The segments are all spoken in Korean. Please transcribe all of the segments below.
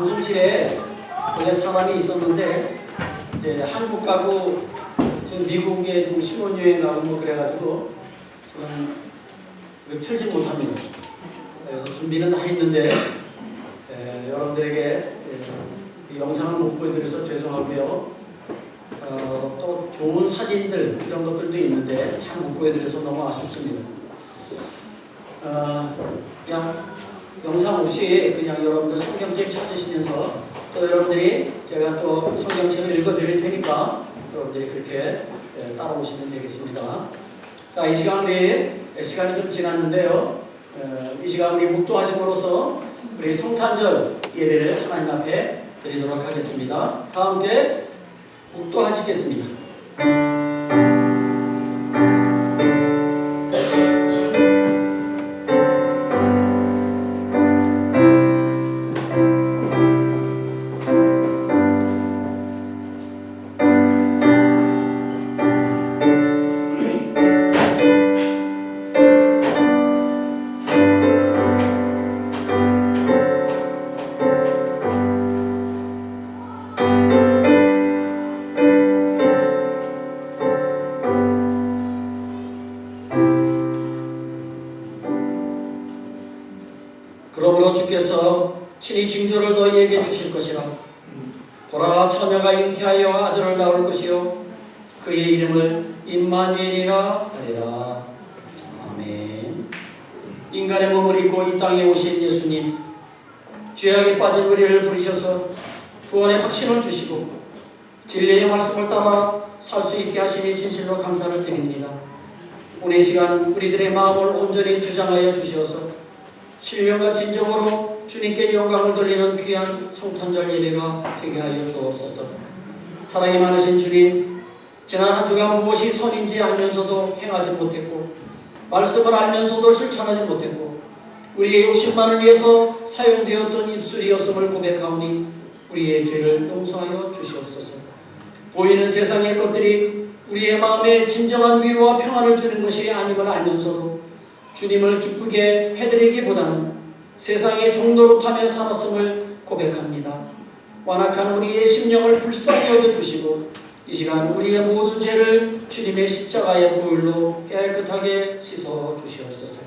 조선칠에 원래 사람이 있었는데 이제 한국 가고 지금 미국에 좀 신혼여행 가고 뭐 그래가지고 저는 틀지 못합니다. 그래서 준비는 다 했는데 여러분들에게 영상을 못 보여드려서 죄송하고요. 또 좋은 사진들 이런 것들도 있는데 다 못 보여드려서 너무 아쉽습니다. 그냥 영상 없이 그냥 여러분들 성경책 찾으시면서 또 여러분들이 제가 또 성경책을 읽어드릴 테니까 여러분들이 그렇게 따라오시면 되겠습니다. 자, 이 시간 시간이 좀 지났는데요. 이 시간 우리 묵도하심으로써 우리 성탄절 예배를 하나님 앞에 드리도록 하겠습니다. 다 함께 묵도하시겠습니다. 그러므로 주께서 친히 징조를 너희에게 주실 것이라. 보라, 처녀가 잉태하여 아들을 낳을 것이요 그의 이름을 임마누엘이라 하리라. 아멘. 인간의 몸을 입고 이 땅에 오신 예수님, 죄악에 빠진 우리를 부르셔서 구원의 확신을 주시고 진리의 말씀을 따라 살 수 있게 하시니 진실로 감사를 드립니다. 오늘 시간 우리들의 마음을 온전히 주장하여 주시어서 신령과 진정으로 주님께 영광을 돌리는 귀한 성탄절 예배가 되게 하여 주옵소서. 사랑이 많으신 주님, 지난 한 주간 무엇이 선인지 알면서도 행하지 못했고 말씀을 알면서도 실천하지 못했고 우리의 욕심만을 위해서 사용되었던 입술이었음을 고백하오니 우리의 죄를 용서하여 주시옵소서. 보이는 세상의 것들이 우리의 마음에 진정한 위로와 평안을 주는 것이 아님을 알면서도 주님을 기쁘게 해드리기보다는 세상의 종노릇하며 살았음을 고백합니다. 완악한 우리의 심령을 불쌍히 여겨주시고 이 시간 우리의 모든 죄를 주님의 십자가의 보혈로 깨끗하게 씻어주시옵소서.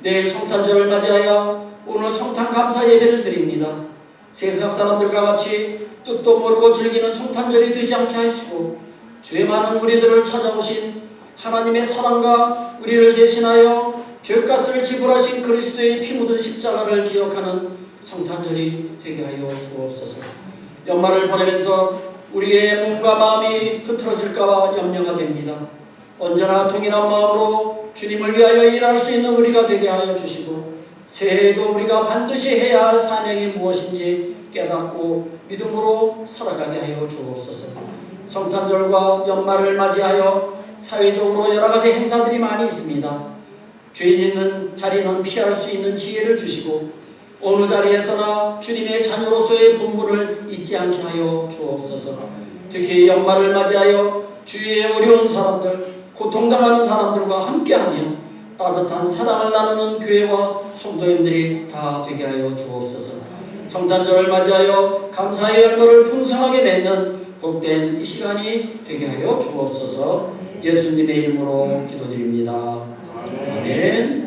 내일 성탄절을 맞이하여 오늘 성탄 감사 예배를 드립니다. 세상 사람들과 같이 뜻도 모르고 즐기는 성탄절이 되지 않게 하시고 죄 많은 우리들을 찾아오신 하나님의 사랑과 우리를 대신하여 죄값을 지불하신 그리스도의 피 묻은 십자가를 기억하는 성탄절이 되게 하여 주옵소서. 연말을 보내면서 우리의 몸과 마음이 흐트러질까봐 염려가 됩니다. 언제나 동일한 마음으로 주님을 위하여 일할 수 있는 우리가 되게 하여 주시고 새해에도 우리가 반드시 해야 할 사명이 무엇인지 깨닫고 믿음으로 살아가게 하여 주옵소서. 성탄절과 연말을 맞이하여 사회적으로 여러 가지 행사들이 많이 있습니다. 죄 짓는 자리는 피할 수 있는 지혜를 주시고 어느 자리에서나 주님의 자녀로서의 본분을 잊지 않게 하여 주옵소서. 특히 연말을 맞이하여 주위의 어려운 사람들, 고통당하는 사람들과 함께하며 따뜻한 사랑을 나누는 교회와 성도님들이 다 되게 하여 주옵소서. 성탄절을 맞이하여 감사의 열매를 풍성하게 맺는 복된 이 시간이 되게 하여 주옵소서. 예수님의 이름으로 기도드립니다. 아멘.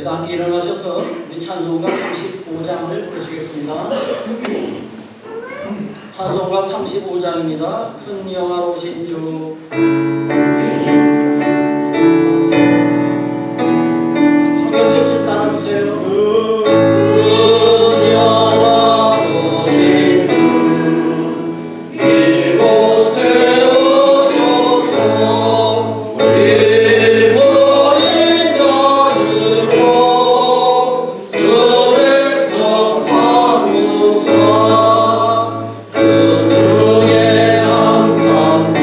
함께 일어나셔서 우리 찬송가 35장을 부르시겠습니다. 찬송가 35장입니다. 큰 영화로우신 주. 성경책 좀 나눠주세요. 그 중에 항상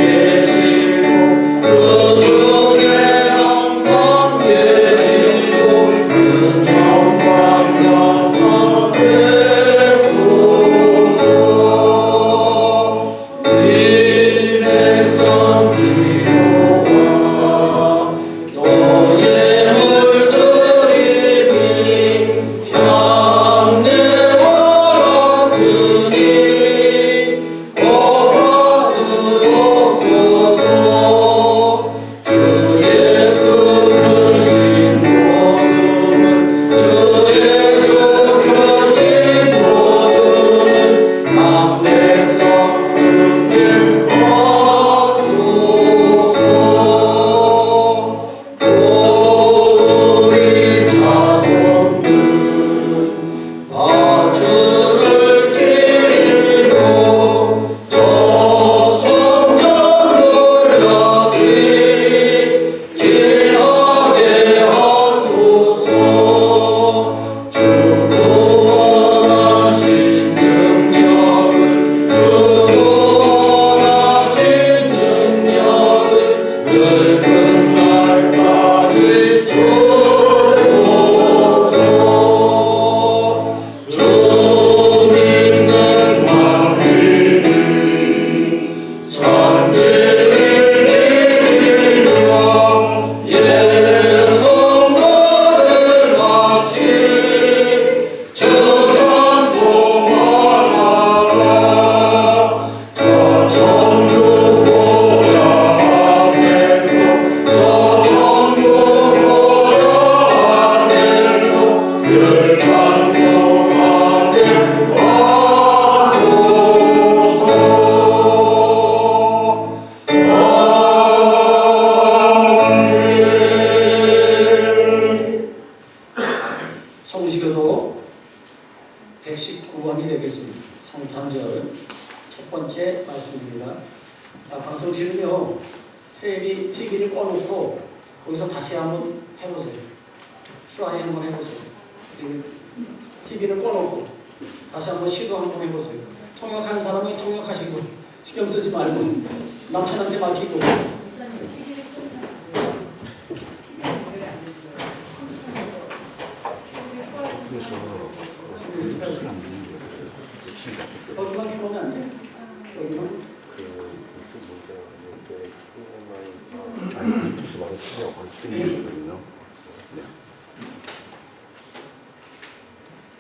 성실은요, TV를 꺼놓고 거기서 다시 한번 해보세요. 트라이 한번 해보세요. TV를 꺼놓고 다시 한번 시도 한번 해보세요. 통역하는 사람은 통역하시고 신경 쓰지 말고 남편한테 맡기고. 여기만 켜놓으면 안 돼. 여기만.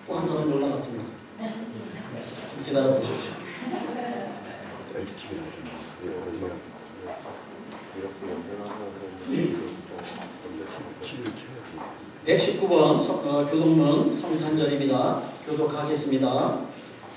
또 한 사람이 올라갔습니다. 좀 기다려 보십시오. 119번 교독문 성탄절입니다. 교독하겠습니다.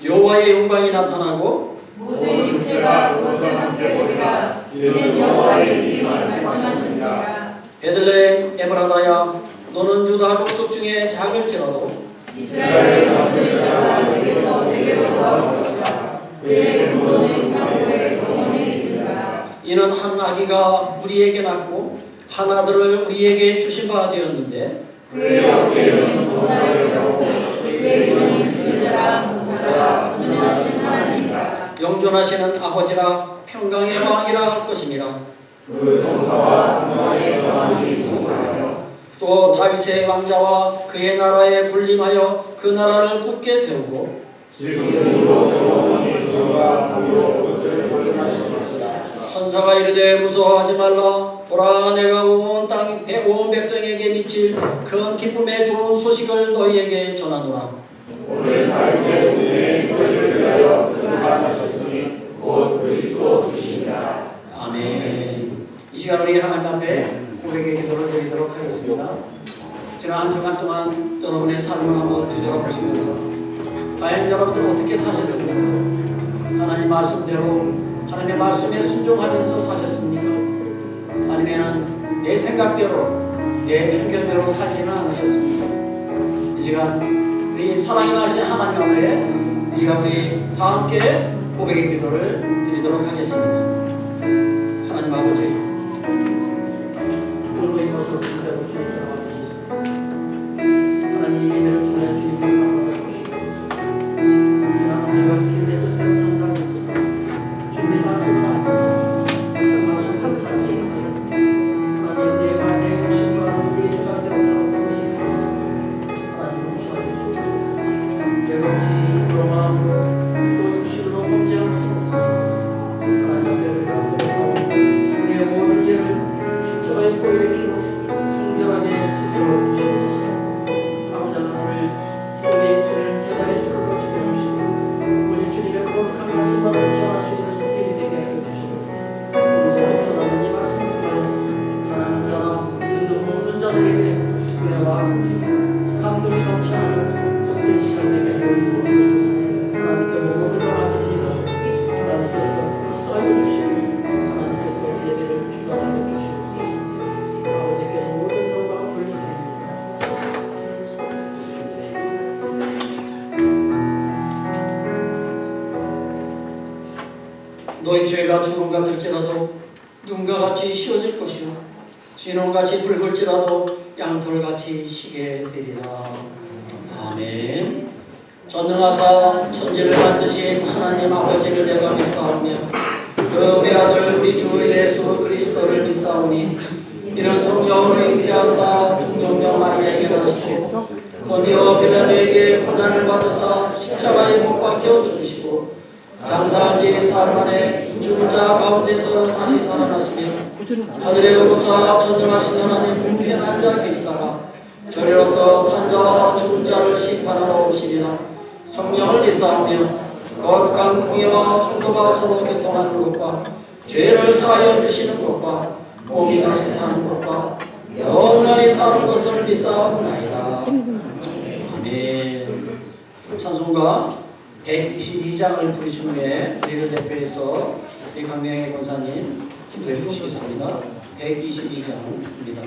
여호와의 영광이 나타나고 모든 육체가 그것을 함께 보리라. 이는 여호와의 입이 말씀하셨습니다. 베들레헴 에브라다야, 너는 유다 족속 중에 작을지라도 이스라엘의 다스린 자에게서 내게로 나올 것이다. 그의 근본은 사고의 경험이 이르리라. 이는 한 아기가 우리에게 낳고 한 아들을 우리에게 주신 바 되었는데 그의 어깨에는 조사를 하고 그의 이름은 그자라 무사자 전능하신 하나님이라. 영존하시는 아버지라 평강의 왕이라 할 것입니다. 그 정사와 평강의 영광이 무궁하여 또 다윗의 왕자와 그의 나라에 군림하여 그 나라를 굳게 세우고 지금으로 영원히 조정과 공의로 그것을 보존하실 것이다. 천사가 이르되 무서워하지 말라. 보라, 내가 온 백성에게 미칠 큰 기쁨의 좋은 소식을 너희에게 전하노라. 오늘 다윗의 후에 너희를 위하여 부활하셨으니 곧 그리스도 주시니라. 아멘. 이 시간 우리 하나님 앞에 고백의 기도를 드리도록 하겠습니다. 지난 한 주간 동안 여러분의 삶을 한번 뒤돌아보시면서 과연 여러분들 어떻게 사셨습니까? 하나님 말씀대로 하나님의 말씀에 순종하면서 사셨습니까? 아니면 내 생각대로 내 편견대로 살지는 않으셨습니까? 이 시간 우리 사랑이 많으신 하나님 앞에 이 시간 우리 다 함께 고백의 기도를 드리도록 하겠습니다. 하나님 아버지, 오늘의 모습을 그대로 주님께 나왔습니다. 하나님 예배를 통해 주님을 받아 주시옵소서. 지난 한 주간 주님의 뜻대로 산다고 했습니다. 주님의 말씀을 알면서 그 말씀을 살지 못하여 하나님 내가 내 욕심과 내 생각대로 살았던 것이 있어서 하나님 용서하여 주옵소서. 내가 없이 이끌어마 또 육신으로 범죄할 수 없습니다. 하나님 앞에 회개하고 우리의 모든 죄를 십자가의 보혈의 피로 정결하게 씻어 주시옵소서. 아버지 하나님, 우리의 입술을 제단의 술로 죽여주시고 우리 주님의 거룩한 말씀만을 전할 수 있는 일이 되게 하여 주시옵소서. 오늘도 전하는 이 말씀을 통하여 전하는 자나 듣는 모든 자들에게 은혜와 감동이 넘쳐나는 속된 시간 되게 하여 주옵소서. 하나님께 모든 걸 맡겨지나 하나님께서 써여 주시고 하나님께서 예배를 주관하여 주시옵소서. 아버지께서 모든 영광을 드립니다. 너희 죄가 주름 같을지라도 눈과 같이 씌어질 것이요 진홍같이 붉을지라도 양털같이 시게 되리라. 아멘. 전능하사 천지를 만드신 하나님 아버지를 내가 믿사오며 그 외아들 우리 주 예수 그리스도를 믿사오니 이는 성령으로 잉태하사 동정녀 마리아에게 나시고 본디오 빌라도에게 고난을 받으사 십자가에 못 박혀 죽으시고 장사한 지 사흘 만에 죽은 자 가운데서 다시 살아나시며 하늘에 오르사 전능하신 하나님 우편에 앉아 계시다가 저리로서 산자와 죽은 자를 심판하러 오시리라. 성령을 믿사오며 거룩한 공예와 성도가 서로 교통하는 것과 죄를 사하여 주시는 것과 몸이 다시 사는 것과 영원히 사는 것을 믿사옵나이다. 아멘. 찬송가 122장을 부르신 후에 우리를 대표해서 우리 강명의 권사님 기도해 주시겠습니다. 122장입니다.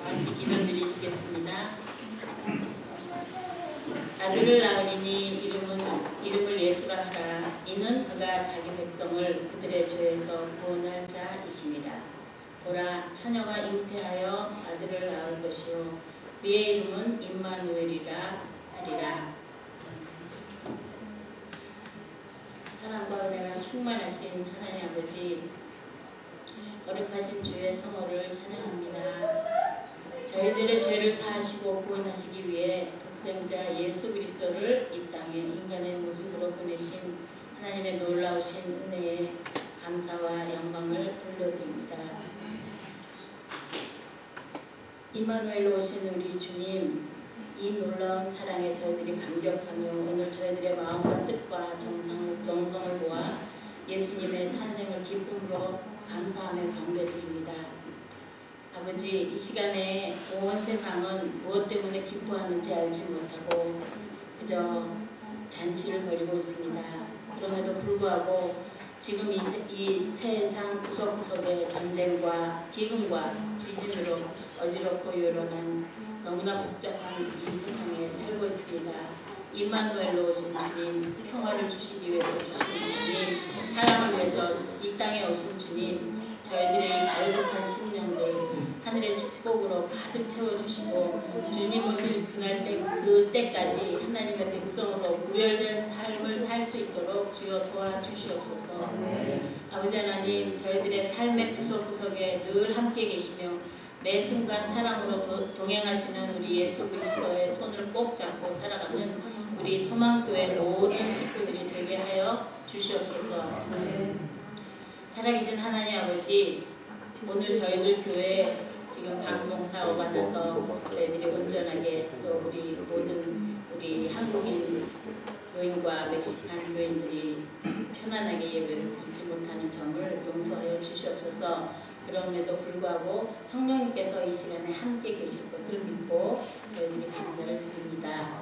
같이 기도드리시겠습니다. 아들을 낳으리니 이름을 예수라 하라. 이는 그가 자기 백성을 그들의 죄에서 구원할 자이심이라. 보라, 처녀가 잉태하여 아들을 낳을 것이요 그의 이름은 임마누엘이라 하리라. 사랑과 은혜가 충만하신 하나님 아버지, 거룩하신 주의 성호를 찬양합니다. 저희들의 죄를 사하시고 구원하시기 위해 독생자 예수 그리스도를 이 땅에 인간의 모습으로 보내신 하나님의 놀라우신 은혜에 감사와 영광을 돌려드립니다. 임마누엘로 오신 우리 주님, 이 놀라운 사랑에 저희들이 감격하며 오늘 저희들의 마음과 뜻과 정성을 모아 예수님의 탄생을 기쁨으로 감사하며 경배드립니다. 아버지, 이 시간에 온 세상은 무엇 때문에 기뻐하는지 알지 못하고 그저 잔치를 벌이고 있습니다. 그럼에도 불구하고 지금 이 세상 구석구석에 전쟁과 기근과 지진으로 어지럽고 요란한 너무나 복잡한 이 세상에 살고 있습니다. 임마누엘로 오신 주님, 평화를 주시기 위해서 주신 주님, 사랑을 위해서 이 땅에 오신 주님, 저희들의 이 갈급한 심령들 하늘의 축복으로 가득 채워주시고 주님 오실 그때까지 하나님의 백성으로 구별된 삶을 살 수 있도록 주여 도와주시옵소서. 아버지 하나님, 저희들의 삶의 구석구석에 늘 함께 계시며 매 순간 사랑으로 동행하시는 우리 예수 그리스도의 손을 꼭 잡고 살아가는 우리 소망교회 모든 식구들이 되게 하여 주시옵소서. 살아계신 하나님 아버지, 오늘 저희들 교회 지금 방송 사고가 나서 저희들이 온전하게 또 우리 모든 우리 한국인 교인과 멕시칸 교인들이 편안하게 예배를 드리지 못하는 점을 용서하여 주시옵소서. 그럼에도 불구하고 성령님께서 이 시간에 함께 계실 것을 믿고 저희들이 감사를 드립니다.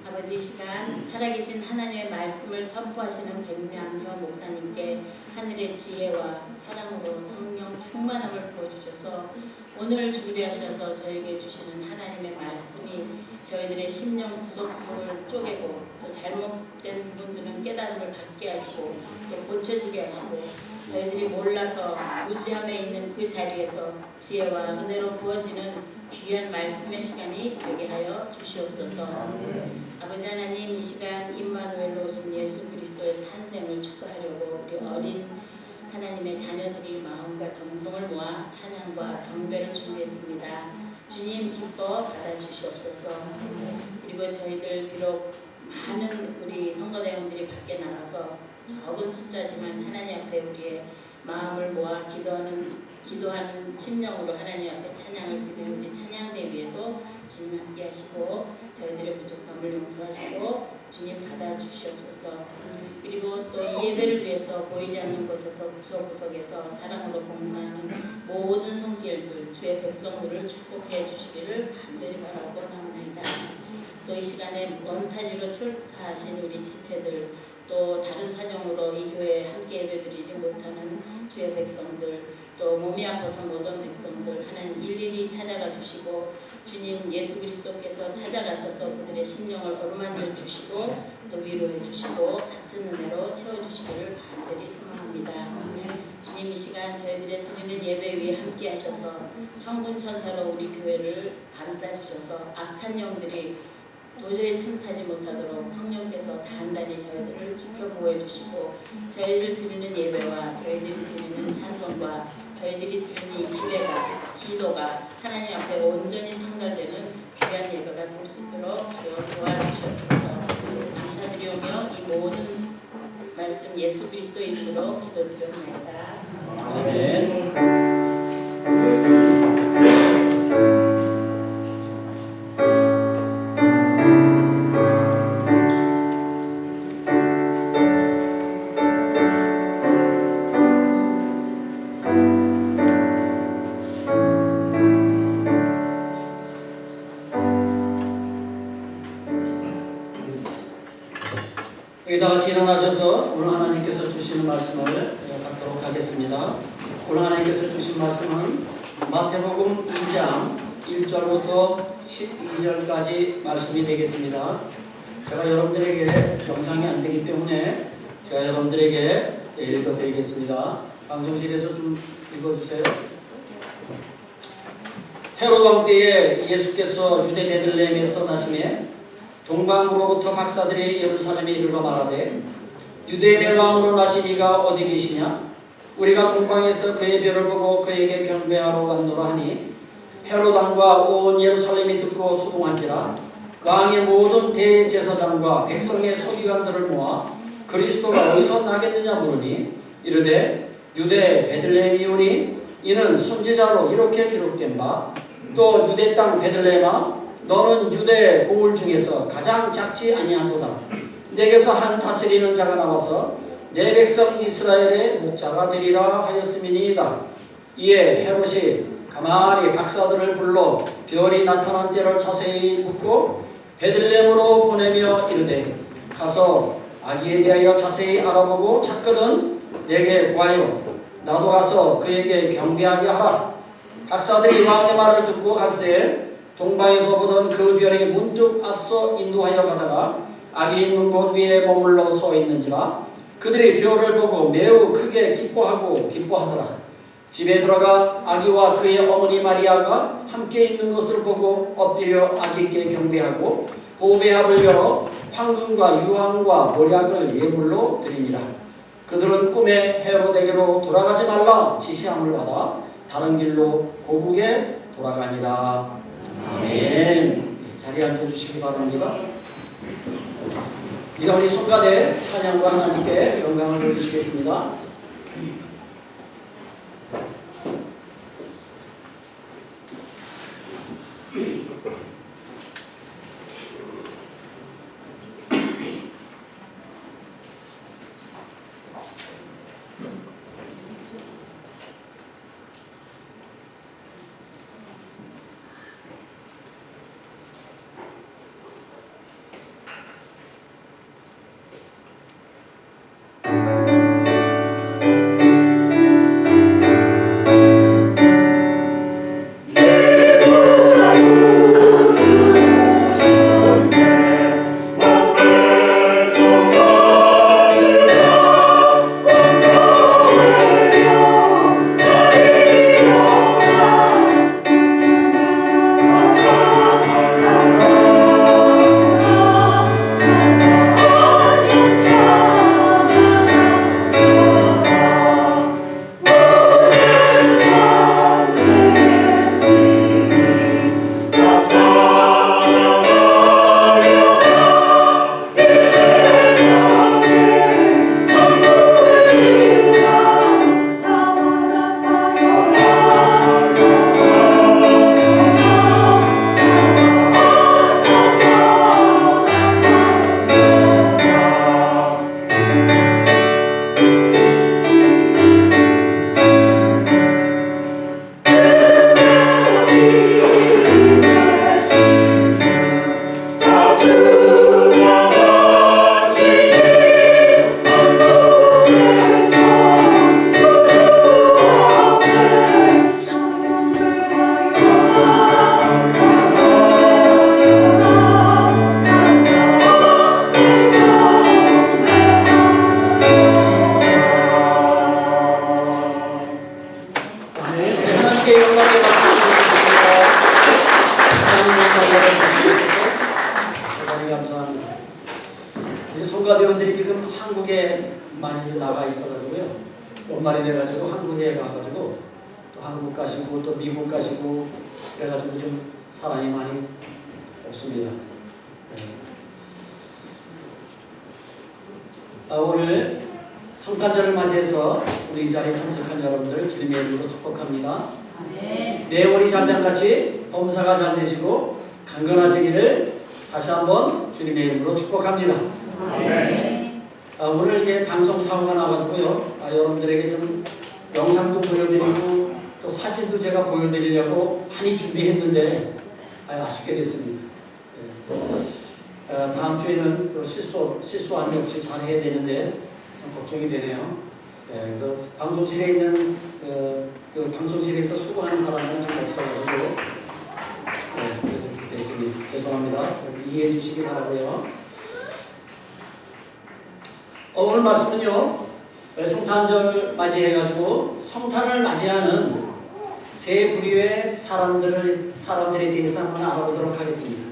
아버지, 이 시간 살아계신 하나님의 말씀을 선포하시는 백남효 목사님께 하늘의 지혜와 사랑으로 성령 충만함을 부어주셔서 오늘 준비하셔서 저에게 주시는 하나님의 말씀이 저희들의 심령 구석구석을 쪼개고 또 잘못된 부분들은 깨달음을 받게 하시고 또 고쳐지게 하시고 저희들이 몰라서 무지함에 있는 그 자리에서 지혜와 은혜로 부어지는 귀한 말씀의 시간이 되게 하여 주시옵소서. 아버지 하나님, 이 시간 임마누엘로 오신 예수 그리스도의 탄생을 축하하려고 우리 어린 하나님의 자녀들이 마음과 정성을 모아 찬양과 경배를 준비했습니다. 주님 기뻐 받아주시옵소서. 그리고 저희들 비록 많은 우리 성도대원들이 밖에 나가서 적은 숫자지만 하나님 앞에 우리의 마음을 모아 기도하는 심령으로 하나님 앞에 찬양을 드리는 우리 찬양대 위에도 주님 함께 하시고 저희들의 부족함을 용서하시고 주님 받아주시옵소서. 그리고 또 이 예배를 위해서 보이지 않는 곳에서 구석구석에서 사랑으로 봉사하는 모든 손길들 주의 백성들을 축복해 주시기를 간절히 바라고 나옵니다. 또 이 시간에 원타지로 출타하신 우리 지체들, 또 다른 사정으로 이 교회에 함께 예배드리지 못하는 주의 백성들, 또 몸이 아파서 못 온 백성들 하나님 일일이 찾아가 주시고 주님 예수 그리스도께서 찾아가셔서 그들의 심령을 어루만져 주시고 또 위로해 주시고 같은 은혜로 채워주시기를 간절히 소망합니다. 주님, 이 시간 저희들의 드리는 예배 위에 함께 하셔서 천군 천사로 우리 교회를 감싸주셔서 악한 영들이 도저히 틈타지 못하도록 성령께서 단단히 저희들을 지켜보호해 주시고 저희들 드리는 예배와 저희들이 드리는 찬송과 저희들이 드리는 이 기도가 하나님 앞에 온전히 상달되는 귀한 예배가 될 수 있도록 도와주시옵소서. 감사드리오며 이 모든 말씀 예수 그리스도의 이름으로 기도드립니다. 아멘. 여기 다 같이 일어나셔서 오늘 하나님께서 주시는 말씀을 받도록 하겠습니다. 오늘 하나님께서 주신 말씀은 마태복음 2장 1절부터 12절까지 말씀이 되겠습니다. 제가 여러분들에게 영상이 안 되기 때문에 제가 여러분들에게 읽어드리겠습니다. 방송실에서 좀 읽어주세요. 헤롯 왕 때에 예수께서 유대 베들레헴에서 나시매 동방으로부터 박사들이 예루살렘에 이르러 말하되 유대인의 왕으로 나신 이가 어디 계시냐? 우리가 동방에서 그의 별을 보고 그에게 경배하러 왔노라 하니 헤롯 왕과 온 예루살렘이 듣고 수동한지라. 왕의 모든 대제사장과 백성의 서기관들을 모아 그리스도가 어디서 나겠느냐 물으니 이르되 유대 베들레헴이오니 이는 선지자로 이렇게 기록된 바 또 유대 땅 베들레헴아 너는 유대 고을 중에서 가장 작지 아니하도다. 내게서 한 다스리는 자가 나와서 내 백성 이스라엘의 목자가 되리라 하였음이니이다. 이에 헤롯이 가만히 박사들을 불러 별이 나타난 때를 자세히 묻고 베들레헴으로 보내며 이르되 가서 아기에 대하여 자세히 알아보고 찾거든 내게 구하여 나도 가서 그에게 경배하게 하라. 박사들이 왕의 말을 듣고 갈새 동방에서 보던 그 별이 문득 앞서 인도하여 가다가 아기 있는 곳 위에 머물러 서 있는지라. 그들이 별을 보고 매우 크게 기뻐하더라. 집에 들어가 아기와 그의 어머니 마리아가 함께 있는 것을 보고 엎드려 아기께 경배하고 보배합을 열어 황금과 유황과 몰약을 예물로 드리니라. 그들은 꿈에 헤롯에게로 돌아가지 말라 지시함을 받아 다른 길로 고국에 돌아가니라. 아멘. 자리에 앉아주시기 바랍니다. 이제 우리 성가대 찬양과 하나님께 영광을 돌리시겠습니다. 성가대원들이 지금 한국에 많이들 나가 있어가지고요. 연말이 돼가지고 한국에 가가지고 또 한국 가시고 또 미국 가시고 그래가지고 좀 사람이 많이 없습니다. 오늘 성탄절을 맞이해서 우리 이 자리에 참석한 여러분들 주님의 이름으로 축복합니다. 매월이 잘됨 같이 범사가 잘 되시고 강건하시기를 다시 한번 주님의 이름으로 축복합니다. 오늘 이게 방송 사고가 나가지고요. 여러분들에게 좀 영상도 보여드리고 또 사진도 제가 보여드리려고 많이 준비했는데 아쉽게 됐습니다. 다음 주에는 또 실수함이 없이 잘 해야 되는데 좀 걱정이 되네요. 그래서 방송실에 있는 그 방송실에서 수고하는 사람은 지금 없어가지고 그래서 그렇게 됐습니다. 죄송합니다. 이해해 주시기 바라고요. 오늘 말씀은요, 성탄절 맞이해가지고 성탄을 맞이하는 세 부류의 사람들에 대해서 한번 알아보도록 하겠습니다.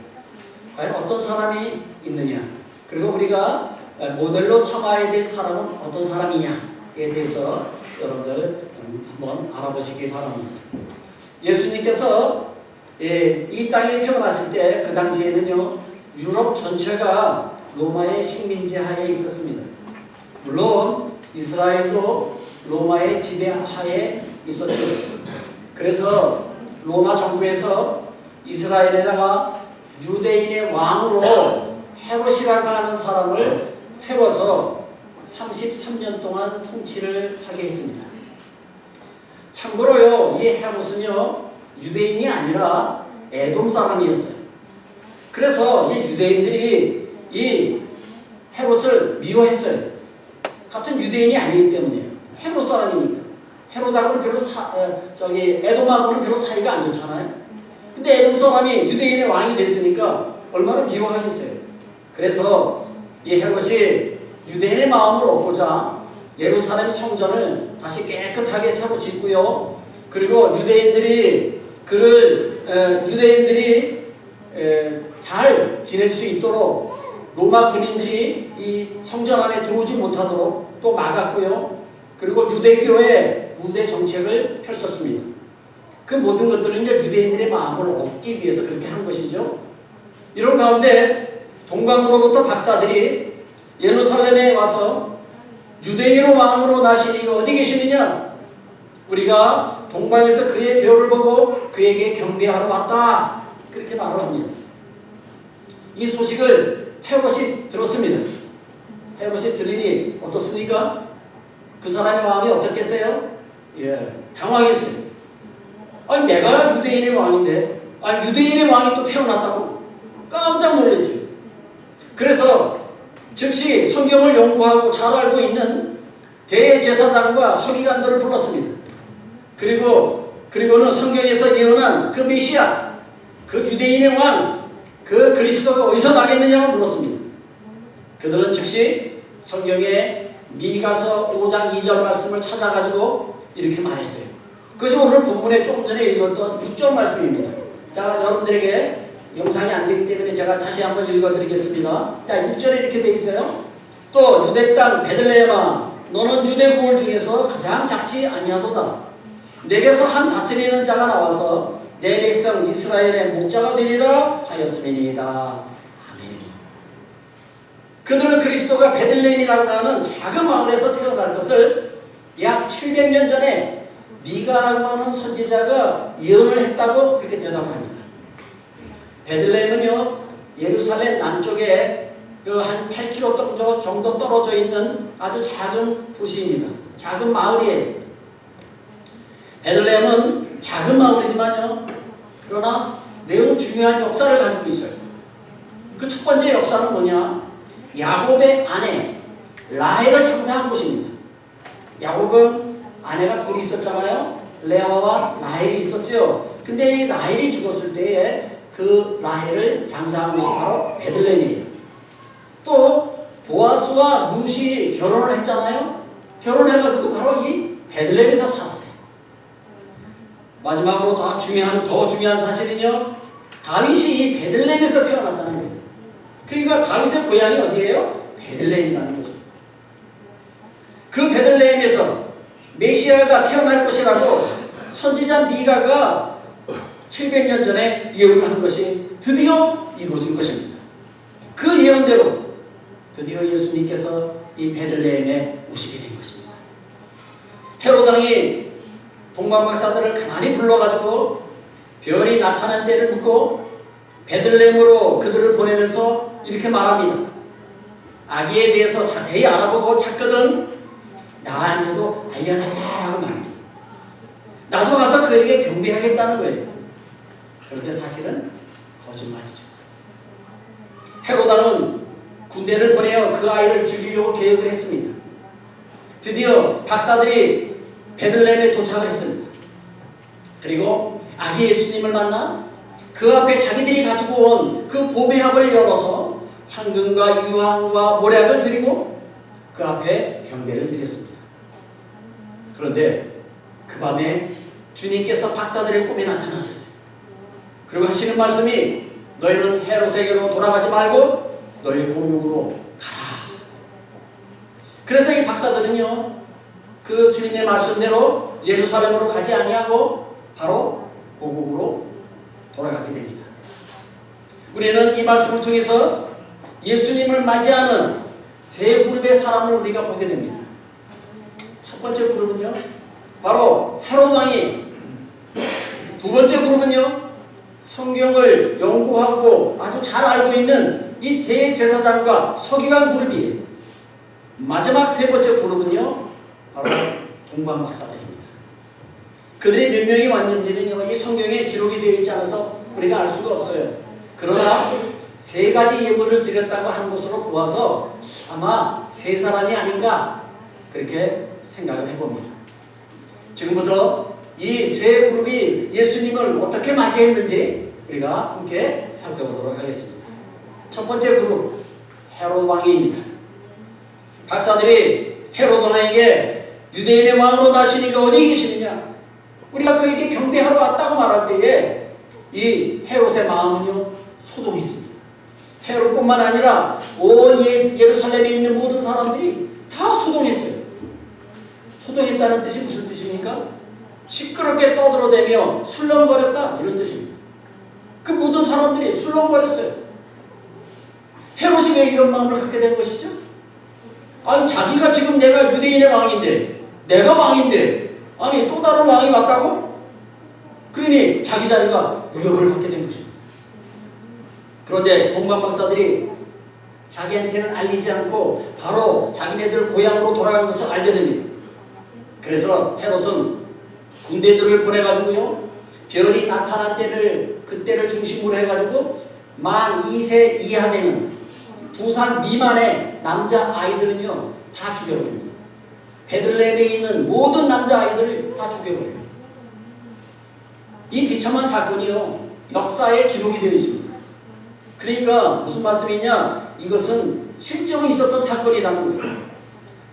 과연 어떤 사람이 있느냐, 그리고 우리가 모델로 삼아야 될 사람은 어떤 사람이냐에 대해서 여러분들 한번 알아보시기 바랍니다. 예수님께서 이 땅에 태어났을 때 그 당시에는요, 유럽 전체가 로마의 식민지 하에 있었습니다. 물론 이스라엘도 로마의 지배하에 있었죠. 그래서 로마 정부에서 이스라엘에다가 유대인의 왕으로 헤롯이라고 하는 사람을 세워서 33년 동안 통치를 하게 했습니다. 참고로요, 이 헤롯은요, 유대인이 아니라 에돔 사람이었어요. 그래서 이 유대인들이 이 헤롯을 미워했어요. 같은 유대인이 아니기 때문에요. 헤롯 사람이니까. 헤롯하고는 별로 에돔하고는 별로 사이가 안 좋잖아요. 근데 에돔 사람이 유대인의 왕이 됐으니까 얼마나 미워하겠어요. 그래서 이 헤롯이 유대인의 마음을 얻고자 예루살렘 성전을 다시 깨끗하게 새로 짓고요. 그리고 유대인들이 잘 지낼 수 있도록 로마 군인들이 이 성전 안에 들어오지 못하도록 또 막았고요. 그리고 유대교의 우대 정책을 펼쳤습니다. 그 모든 것들은 이제 유대인들의 마음을 얻기 위해서 그렇게 한 것이죠. 이런 가운데 동방으로부터 박사들이 예루살렘에 와서 유대인의 왕으로 나신 이가 어디 계시느냐? 우리가 동방에서 그의 벼를 보고 그에게 경배하러 왔다. 그렇게 말을 합니다. 이 소식을 헤롯이 들었습니다. 헤롯이 들으니 어떻습니까? 그 사람의 마음이 어떻겠어요? 당황했어요. 아니, 내가 유대인의 왕인데, 유대인의 왕이 또 태어났다고? 깜짝 놀랐죠. 그래서 즉시 성경을 연구하고 잘 알고 있는 대제사장과 서기관들을 불렀습니다. 그리고는 성경에서 예언한 그 메시아, 그 유대인의 왕, 그 그리스도가 어디서 나겠느냐고 물었습니다. 그들은 즉시 성경의 미가서 5장 2절 말씀을 찾아가지고 이렇게 말했어요. 그것이 오늘 본문에 조금 전에 읽었던 6절 말씀입니다. 자, 여러분들에게 영상이 안 되기 때문에 제가 다시 한번 읽어드리겠습니다. 6절에 이렇게 되어 있어요. 또 유대 땅 베들레헴아, 너는 유대 고을 중에서 가장 작지 아니하도다. 내게서 한 다스리는 자가 나와서 내 백성 이스라엘의 목자가 되리라 하였음이니이다. 아멘. 그들은 그리스도가 베들레헴이라고 하는 작은 마을에서 태어날 것을 약 700년 전에 미가라고 하는 선지자가 예언을 했다고 그렇게 대답을 합니다. 베들레헴은요, 예루살렘 남쪽에 한 8km 정도 떨어져 있는 아주 작은 도시입니다. 작은 마을이에요. 베들레헴은 작은 마을이지만요, 그러나 매우 중요한 역사를 가지고 있어요. 그 첫 번째 역사는 뭐냐? 야곱의 아내 라헬을 장사한 곳입니다. 야곱은 아내가 둘이 있었잖아요. 레아와 라헬이 있었죠. 근데 이 라헬이 죽었을 때에 그 라헬을 장사한 곳이 바로 베들레헴이에요. 또 보아스와 룻이 결혼을 했잖아요. 결혼해가지고 바로 이 베들레헴에서 살았어요. 마지막으로 더 중요한 사실은요, 다윗이 이 베들레헴에서 태어났다는 거예요. 그러니까 다윗의 고향이 어디예요? 베들레헴이라는 거죠. 그 베들레헴에서 메시아가 태어날 것이라고 선지자 미가가 700년 전에 예언을 한 것이 드디어 이루어진 것입니다. 그 예언대로 드디어 예수님께서 이 베들레헴에 오시게 된 것입니다. 헤롯 왕이 동방박사들을 가만히 불러가지고 별이 나타난 때를 묻고 베들레헴으로 그들을 보내면서 이렇게 말합니다. 아기에 대해서 자세히 알아보고 찾거든 나한테도 알려달라고 말합니다. 나도 가서 그에게 경배하겠다는 거예요. 그런데 사실은 거짓말이죠. 헤로다는 군대를 보내어 그 아이를 죽이려고 계획을 했습니다. 드디어 박사들이 베들레헴에 도착을 했습니다. 그리고 아기 예수님을 만나 그 앞에 자기들이 가지고 온 그 보배합을 열어서 황금과 유황과 모략을 드리고 그 앞에 경배를 드렸습니다. 그런데 그 밤에 주님께서 박사들의 꿈에 나타나셨어요. 그리고 하시는 말씀이 너희는 헤롯에게로 돌아가지 말고 너희 고국으로 가라. 그래서 이 박사들은요 그 주님의 말씀대로 예루살렘으로 가지 아니하고 바로 고국으로 돌아가게 됩니다. 우리는 이 말씀을 통해서 예수님을 맞이하는 세 그룹의 사람을 우리가 보게 됩니다. 첫 번째 그룹은요 바로 헤롯 왕이, 두 번째 그룹은요 성경을 연구하고 아주 잘 알고 있는 이 대제사장과 서기관 그룹이에요. 마지막 세 번째 그룹은요 바로 동방 박사들입니다. 그들이 몇 명이 왔는지는요 이 성경에 기록이 되어 있지 않아서 우리가 알 수가 없어요. 그러나 세 가지 예물을 드렸다고 하는 것으로 보아서 아마 세 사람이 아닌가 그렇게 생각을 해봅니다. 지금부터 이 세 그룹이 예수님을 어떻게 맞이했는지 우리가 함께 살펴보도록 하겠습니다. 첫 번째 그룹 헤롯 왕입니다. 박사들이 헤롯 왕에게 유대인의 왕으로 나시니가 어디 계시느냐, 우리가 그에게 경배하러 왔다고 말할 때에 이 헤롯의 마음은요 소동했습니다. 헤롯뿐만 아니라 온 예루살렘에 있는 모든 사람들이 다 소동했어요. 소동했다는 뜻이 무슨 뜻입니까? 시끄럽게 떠들어대며 술렁거렸다 이런 뜻입니다. 그 모든 사람들이 술렁거렸어요. 헤롯이 왜 이런 마음을 갖게 된 것이죠? 아니 자기가 지금 내가 유대인의 왕인데, 내가 왕인데 아니 또 다른 왕이 왔다고? 그러니 자기 자리가 위협을 받게 된 것입니다. 그런데 동방 박사들이 자기한테는 알리지 않고 바로 자기네들 고향으로 돌아간 것을 알게 됩니다. 그래서 헤롯은 군대들을 보내가지고요 별이 나타난 때를 그때를 중심으로 해가지고 만 2세 이하 되는 2살 미만의 남자 아이들은요 다 죽여버립니다. 베들레헴에 있는 모든 남자 아이들을 다 죽여버려요. 이 비참한 사건이요 역사에 기록이 되어 있습니다. 그러니까 무슨 말씀이냐, 이것은 실제로 있었던 사건이라는 거예요.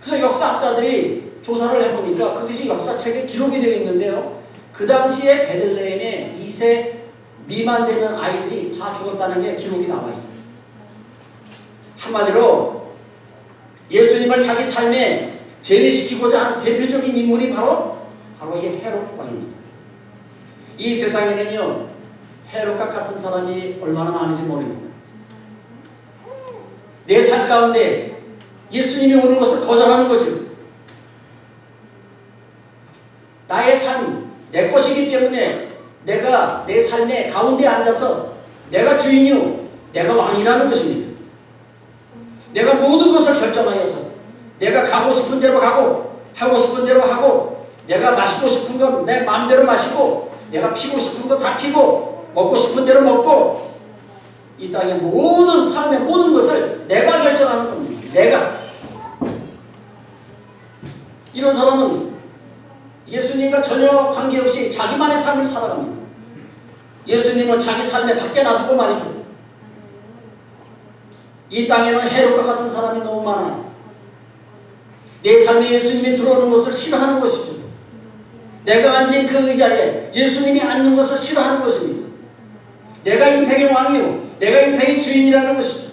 그래서 역사학자들이 조사를 해보니까 그것이 역사책에 기록이 되어 있는데요 그 당시에 베들레헴에 2세 미만 되는 아이들이 다 죽었다는 게 기록이 나와 있어요. 한마디로 예수님을 자기 삶에 제외시키고자 한 대표적인 인물이 바로 이 헤롯 왕입니다. 이 세상에는요 헤롯과 같은 사람이 얼마나 많은지 모릅니다. 내 삶 가운데 예수님이 오는 것을 거절하는 거죠. 나의 삶, 내 것이기 때문에 내가 내 삶의 가운데 앉아서 내가 주인이요 내가 왕이라는 것입니다. 내가 모든 것을 결정하여서 내가 가고 싶은 대로 가고 하고 싶은 대로 하고 내가 마시고 싶은 건 내 마음대로 마시고 내가 피고 싶은 거 다 피고 먹고 싶은 대로 먹고 이 땅의 모든 삶의 모든 것을 내가 결정하는 겁니다. 내가. 이런 사람은 예수님과 전혀 관계없이 자기만의 삶을 살아갑니다. 예수님은 자기 삶에 밖에 놔두고 말이죠. 이 땅에는 헤롯과 같은 사람이 너무 많아요. 내 삶에 예수님이 들어오는 것을 싫어하는 것이죠. 내가 앉은 그 의자에 예수님이 앉는 것을 싫어하는 것입니다. 내가 인생의 왕이요 내가 인생의 주인이라는 것이죠.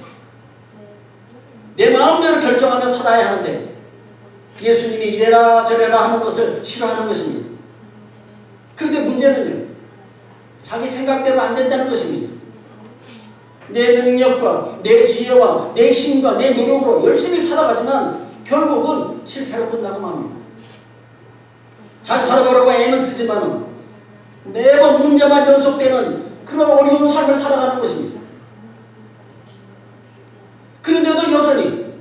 내 마음대로 결정하며 살아야 하는데 예수님이 이래라 저래라 하는 것을 싫어하는 것입니다. 그런데 문제는요 자기 생각대로 안 된다는 것입니다. 내 능력과 내 지혜와 내 힘과 내 노력으로 열심히 살아가지만 결국은 실패로 끝나고 맙니다. 잘 살아보려고 애는 쓰지만 매번 문제만 연속되는 그런 어려운 삶을 살아가는 것입니다. 그런데도 여전히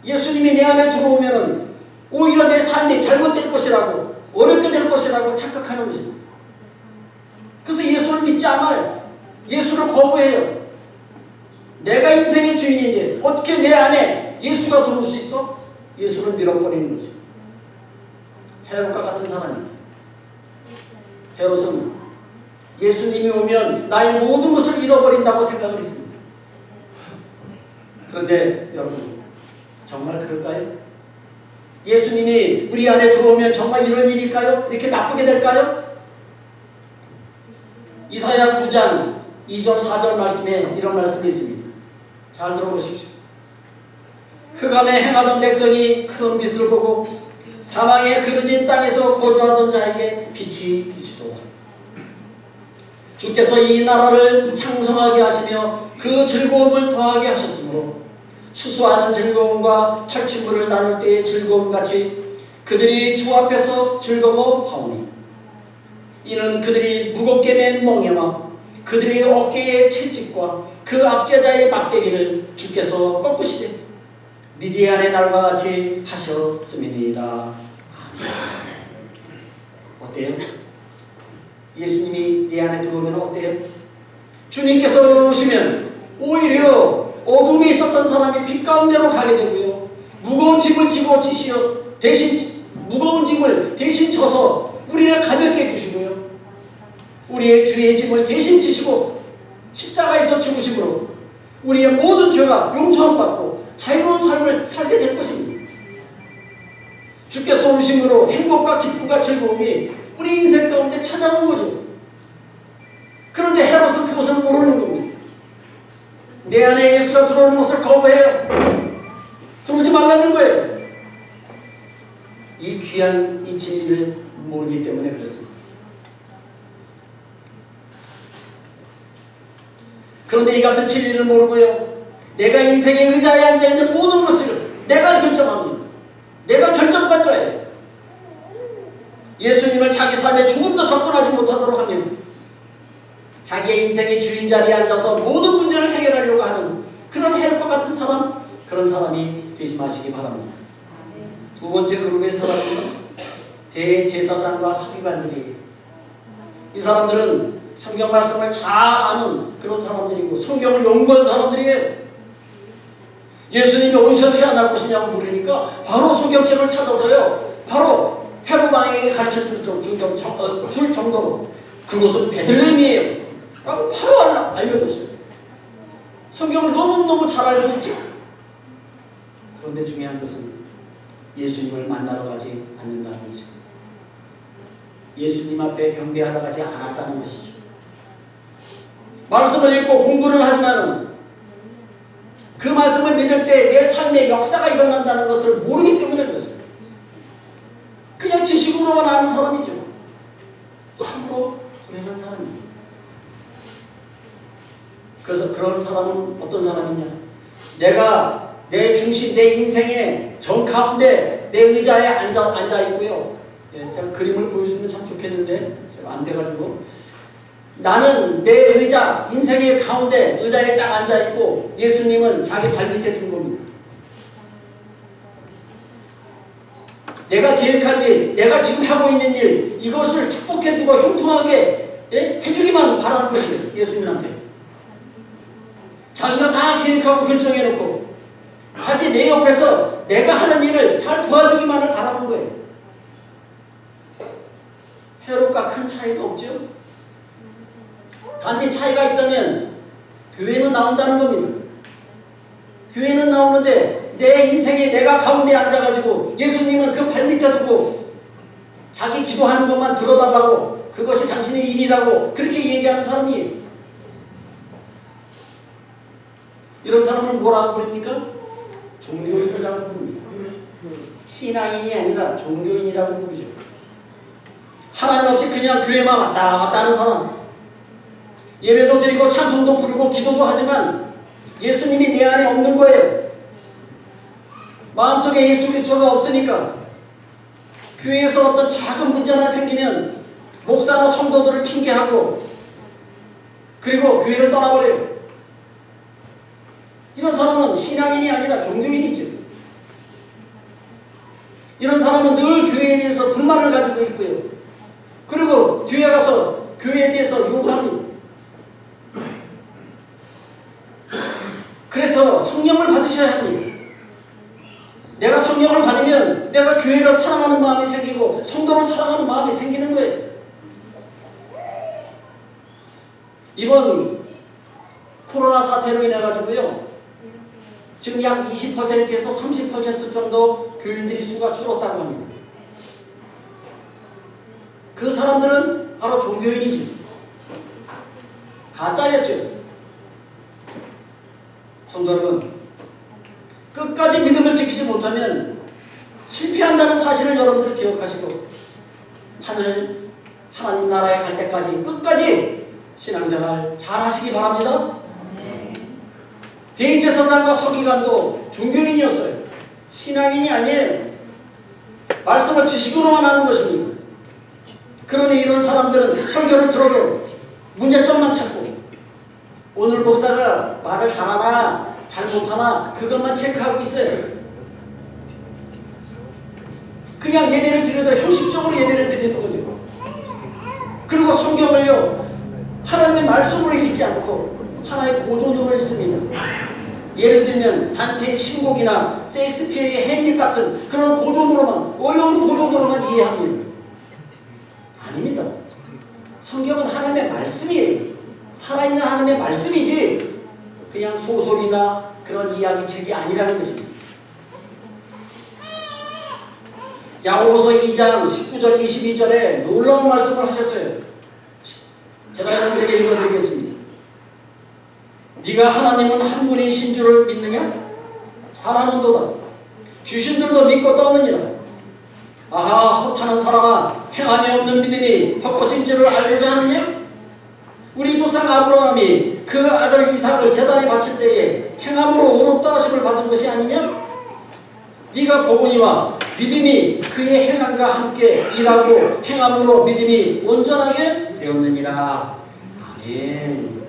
예수님이 내 안에 들어오면 오히려 내 삶이 잘못될 것이라고 어렵게 될 것이라고 착각하는 것입니다. 그래서 예수를 믿지 않아요. 예수를 거부해요. 내가 인생의 주인인데 어떻게 내 안에 예수가 들어올 수 있어? 예수를 밀어버리는 거죠. 헤롯과 같은 사람입니다. 헤롯은 예수님이 오면 나의 모든 것을 잃어버린다고 생각을 했습니다. 그런데 여러분, 정말 그럴까요? 예수님이 우리 안에 들어오면 정말 이런 일일까요? 이렇게 나쁘게 될까요? 이사야 9장 2절 4절 말씀에 이런 말씀이 있습니다. 잘 들어보십시오. 흑암에 행하던 백성이 큰 빛을 보고 사망의 그르진 땅에서 거주하던 자에게 빛이 비추도다. 주께서 이 나라를 창성하게 하시며 그 즐거움을 더하게 하셨으므로 추수하는 즐거움과 탈취물을 나눌 때의 즐거움같이 그들이 주 앞에서 즐거워하오니 이는 그들이 무겁게 맨 멍에와 그들의 어깨의 채찍과 그 압제자의 막대기를 주께서 꺾으시되 미디안의 날과 같이 하셨음이니이다. 어때요? 예수님이 내 안에 들어오면 어때요? 주님께서 오시면 오히려 어둠에 있었던 사람이 빛 가운데로 가게 되고요. 무거운 짐을 지고 지시어 무거운 짐을 대신 져서 우리를 가볍게 해주시고요. 우리의 죄의 짐을 대신 지시고 십자가에서 죽으심으로 우리의 모든 죄가 용서함 받고 자유로운 삶을 살게 될 것입니다. 주께서 오심으로 행복과 기쁨과 즐거움이 우리 인생 가운데 찾아오는 거죠. 그런데 헤롯은 그것을 모르는 겁니다. 내 안에 예수가 들어오는 것을 거부해요. 들어오지 말라는 거예요. 이 귀한 이 진리를 모르기 때문에 그렇습니다. 그런데 이 같은 진리를 모르고요, 내가 인생의 의자에 앉아있는 모든 것을 내가 결정합니다. 내가 결정권자예요. 예수님을 자기 삶에 조금 더 접근하지 못하도록 하면 자기의 인생의 주인 자리에 앉아서 모든 문제를 해결하려고 하는 그런 헤롯과 같은 사람, 그런 사람이 되지 마시기 바랍니다. 두 번째 그룹의 사람은 대제사장과 서기관들이에요. 이 사람들은 성경 말씀을 잘 아는 그런 사람들이고 성경을 연구한 사람들이에요. 예수님이 어디서 태어날 것이냐고 물으니까 바로 성경책을 찾아서요, 바로 헤롯 왕에게 가르쳐 줄 정도로 그곳은 베들레헴이에요 라고 바로 알려줬어요. 성경을 너무너무 잘 알고 있죠. 그런데 중요한 것은 예수님을 만나러 가지 않는다는 것이죠. 예수님 앞에 경배하러 가지 않았다는 것이죠. 말씀을 읽고 공부를 하지만 그 말씀을 믿을 때 내 삶에 역사가 일어난다는 것을 모르기 때문에 그렇습니다. 그냥 지식으로만 아는 사람이죠. 참으로 불행한 사람입니다. 그래서 그런 사람은 어떤 사람이냐? 내가 내 중심, 내 인생의 정 가운데 내 의자에 앉아 있고요. 제가 그림을 보여주면 참 좋겠는데 제가 안 돼가지고, 나는 내 의자, 인생의 가운데 의자에 딱 앉아 있고 예수님은 자기 발밑에 둔 겁니다. 내가 계획한 일, 내가 지금 하고 있는 일, 이것을 축복해주고 형통하게 해주기만 바라는 것이에요. 예수님한테. 자기가 다 계획하고 결정해놓고 같이 내 옆에서 내가 하는 일을 잘 도와주기만을 바라는 거예요. 헤롯과 큰 차이가 없죠. 단지 차이가 있다면 교회는 나온다는 겁니다. 교회는 나오는데 내 인생에 내가 가운데 앉아가지고 예수님은 그 발밑에 두고 자기 기도하는 것만 들어달라고, 그것이 당신의 일이라고 그렇게 얘기하는 사람이에요. 이런 사람은 뭐라고 부릅니까? 종교인이라고 부릅니다. 신앙인이 아니라 종교인이라고 부르죠. 하나님 없이 그냥 교회만 왔다 갔다 하는 사람, 예배도 드리고 찬송도 부르고 기도도 하지만 예수님이 내 안에 없는 거예요. 마음속에 예수 그리스도가 없으니까 교회에서 어떤 작은 문제만 생기면 목사나 성도들을 핑계하고 그리고 교회를 떠나버려요. 이런 사람은 신앙인이 아니라 종교인이죠. 이런 사람은 늘 교회에 대해서 불만을 가지고 있고요. 그리고 뒤에 가서 교회에 대해서 욕을 합니다. 만드셔야 합니다. 내가 성령을 받으면 내가 교회를 사랑하는 마음이 생기고 성도를 사랑하는 마음이 생기는 거예요. 이번 코로나 사태로 인해 가지고요, 지금 약 20%에서 30% 정도 교인들이 수가 줄었다고 합니다. 그 사람들은 바로 종교인이죠. 가짜였죠. 성도 여러분, 끝까지 믿음을 지키지 못하면 실패한다는 사실을 여러분들이 기억하시고 하나님 나라에 갈 때까지 끝까지 신앙생활 잘 하시기 바랍니다. 대제사장과 서기관도 종교인이었어요. 신앙인이 아니에요. 말씀을 지식으로만 하는 것입니다. 그러니 이런 사람들은 설교를 들어도 문제점만 찾고 오늘 목사가 말을 잘하나 잘 못하나 그것만 체크하고 있어요. 그냥 예배를 드려도 형식적으로 예배를 드리는 거죠. 그리고 성경을요, 하나님의 말씀으로 읽지 않고 하나의 고전으로 읽습니다. 예를 들면 단테의 신곡이나 셰익스피어의 햄릿 같은 그런 고전으로만, 어려운 고전으로만 이해합니다. 아닙니다. 성경은 하나님의 말씀이에요. 살아있는 하나님의 말씀이지 그냥 소설이나 그런 이야기책이 아니라는 것입니다. 야고보서 2장 19절 22절에 놀라운 말씀을 하셨어요. 제가 여러분들에게 읽어드리겠습니다. 네가 하나님은 한 분이신 줄을 믿느냐? 잘하는도다. 귀신들도 믿고 떠느니라. 아하, 허탄한 사람아, 행함이 없는 믿음이 헛것인 줄을 알고자 하느냐? 우리 조상 아브라함이 그 아들 이삭을 제단에 바칠 때에 행함으로 옳은 따심을 받은 것이 아니냐? 네가 보거니와 믿음이 그의 행함과 함께 일하고 행함으로 믿음이 온전하게 되었느니라. 아멘.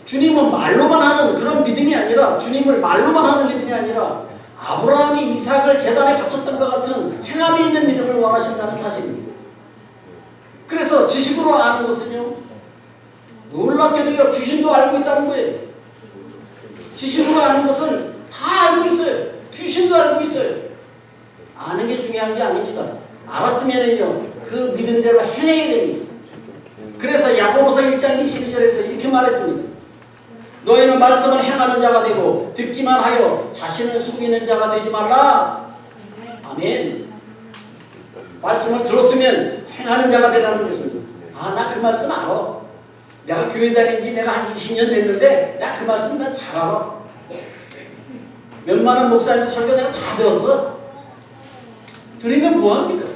주님은 말로만 하는 그런 믿음이 아니라, 주님을 말로만 하는 믿음이 아니라 아브라함이 이삭을 제단에 바쳤던 것 같은 행함이 있는 믿음을 원하신다는 사실입니다. 그래서 지식으로 아는 것은요, 놀랍게도 귀신도 알고 있다는 거예요. 지식으로 아는 것은 다 알고 있어요. 귀신도 알고 있어요. 아는 게 중요한 게 아닙니다. 알았으면은요, 그 믿음대로 행해야 됩니다. 그래서 야고보서 1장 22절에서 이렇게 말했습니다. 너희는 말씀을 행하는 자가 되고 듣기만 하여 자신을 속이는 자가 되지 말라. 아멘. 말씀을 들었으면 행하는 자가 되라는 것입니다. 아, 나 그 말씀 알아. 내가 교회 다닌 지 내가 한 20년 됐는데 나 그 말씀 난 잘 알아. 웬만한 목사님 설교 내가 다 들었어. 들으면 뭐합니까?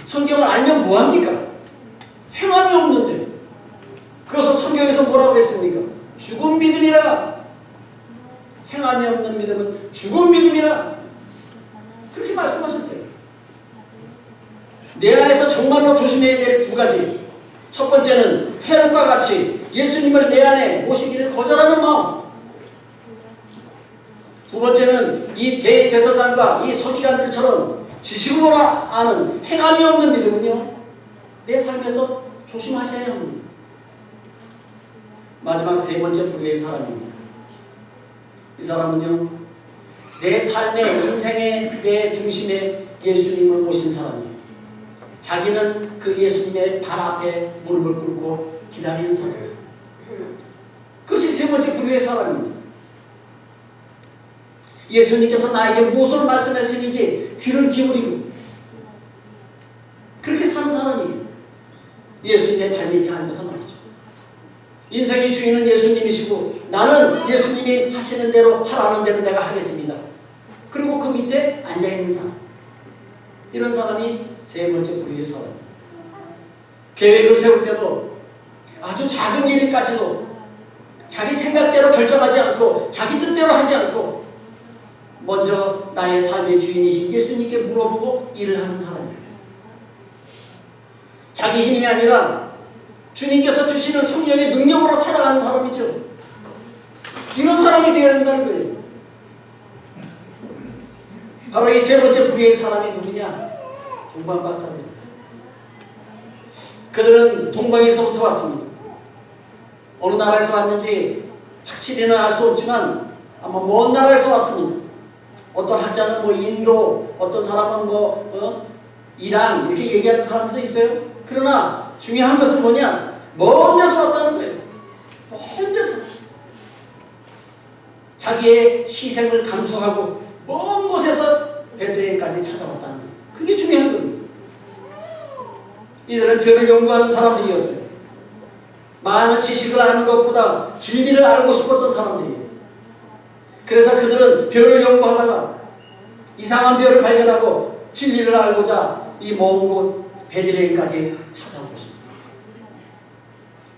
성경을 알면 뭐합니까? 행함이 없는데. 그래서 성경에서 뭐라고 그랬습니까? 죽은 믿음이라. 행함이 없는 믿음은 죽은 믿음이라. 그렇게 말씀하셨어요. 내 안에서 정말로 조심해야 될 두 가지. 첫 번째는 헤롯과 같이 예수님을 내 안에 모시기를 거절하는 마음. 두 번째는 이 대제사장과 이 서기관들처럼 지식으로 아는 행함이 없는 믿음은요, 내 삶에서 조심하셔야 합니다. 마지막 세 번째 부류의 사람입니다. 이 사람은요, 내 삶의 인생의 내 중심에 예수님을 모신 사람이에요. 자기는 그 예수님의 발 앞에 무릎을 꿇고 기다리는 사람이에요. 그것이 세 번째 부류의 사람입니다. 예수님께서 나에게 무엇을 말씀하시는지 귀를 기울이고 그렇게 사는 사람이에요. 예수님의 발밑에 앉아서 말이죠. 인생의 주인은 예수님이시고 나는 예수님이 하시는 대로 하라는 대로 내가 하겠습니다. 그리고 그 밑에 앉아있는 사람. 이런 사람이 세 번째 부류의 사람. 계획을 세울 때도 아주 작은 일까지도 자기 생각대로 결정하지 않고 자기 뜻대로 하지 않고 먼저 나의 삶의 주인이신 예수님께 물어보고 일을 하는 사람이에요. 자기 힘이 아니라 주님께서 주시는 성령의 능력으로 살아가는 사람이죠. 이런 사람이 되어야 된다는 거예요. 바로 이 세 번째 부류의 사람이 누구냐? 동방 박사들. 그들은 동방에서부터 왔습니다. 어느 나라에서 왔는지 확실히는 알 수 없지만 아마 먼 나라에서 왔습니다. 어떤 학자는 뭐 인도, 어떤 사람은 뭐 이란 이렇게 얘기하는 사람들도 있어요. 그러나 중요한 것은 뭐냐? 먼 데서 왔다는 거예요. 먼 데서. 자기의 희생을 감수하고 먼 곳에서 베들레헴까지 찾아왔다는 거예요. 그게 중요한 겁니다. 이들은 별을 연구하는 사람들이었어요. 많은 지식을 아는 것보다 진리를 알고 싶었던 사람들이에요. 그래서 그들은 별을 연구하다가 이상한 별을 발견하고 진리를 알고자 이 먼 곳 베들레헴까지 찾아온 것입니다.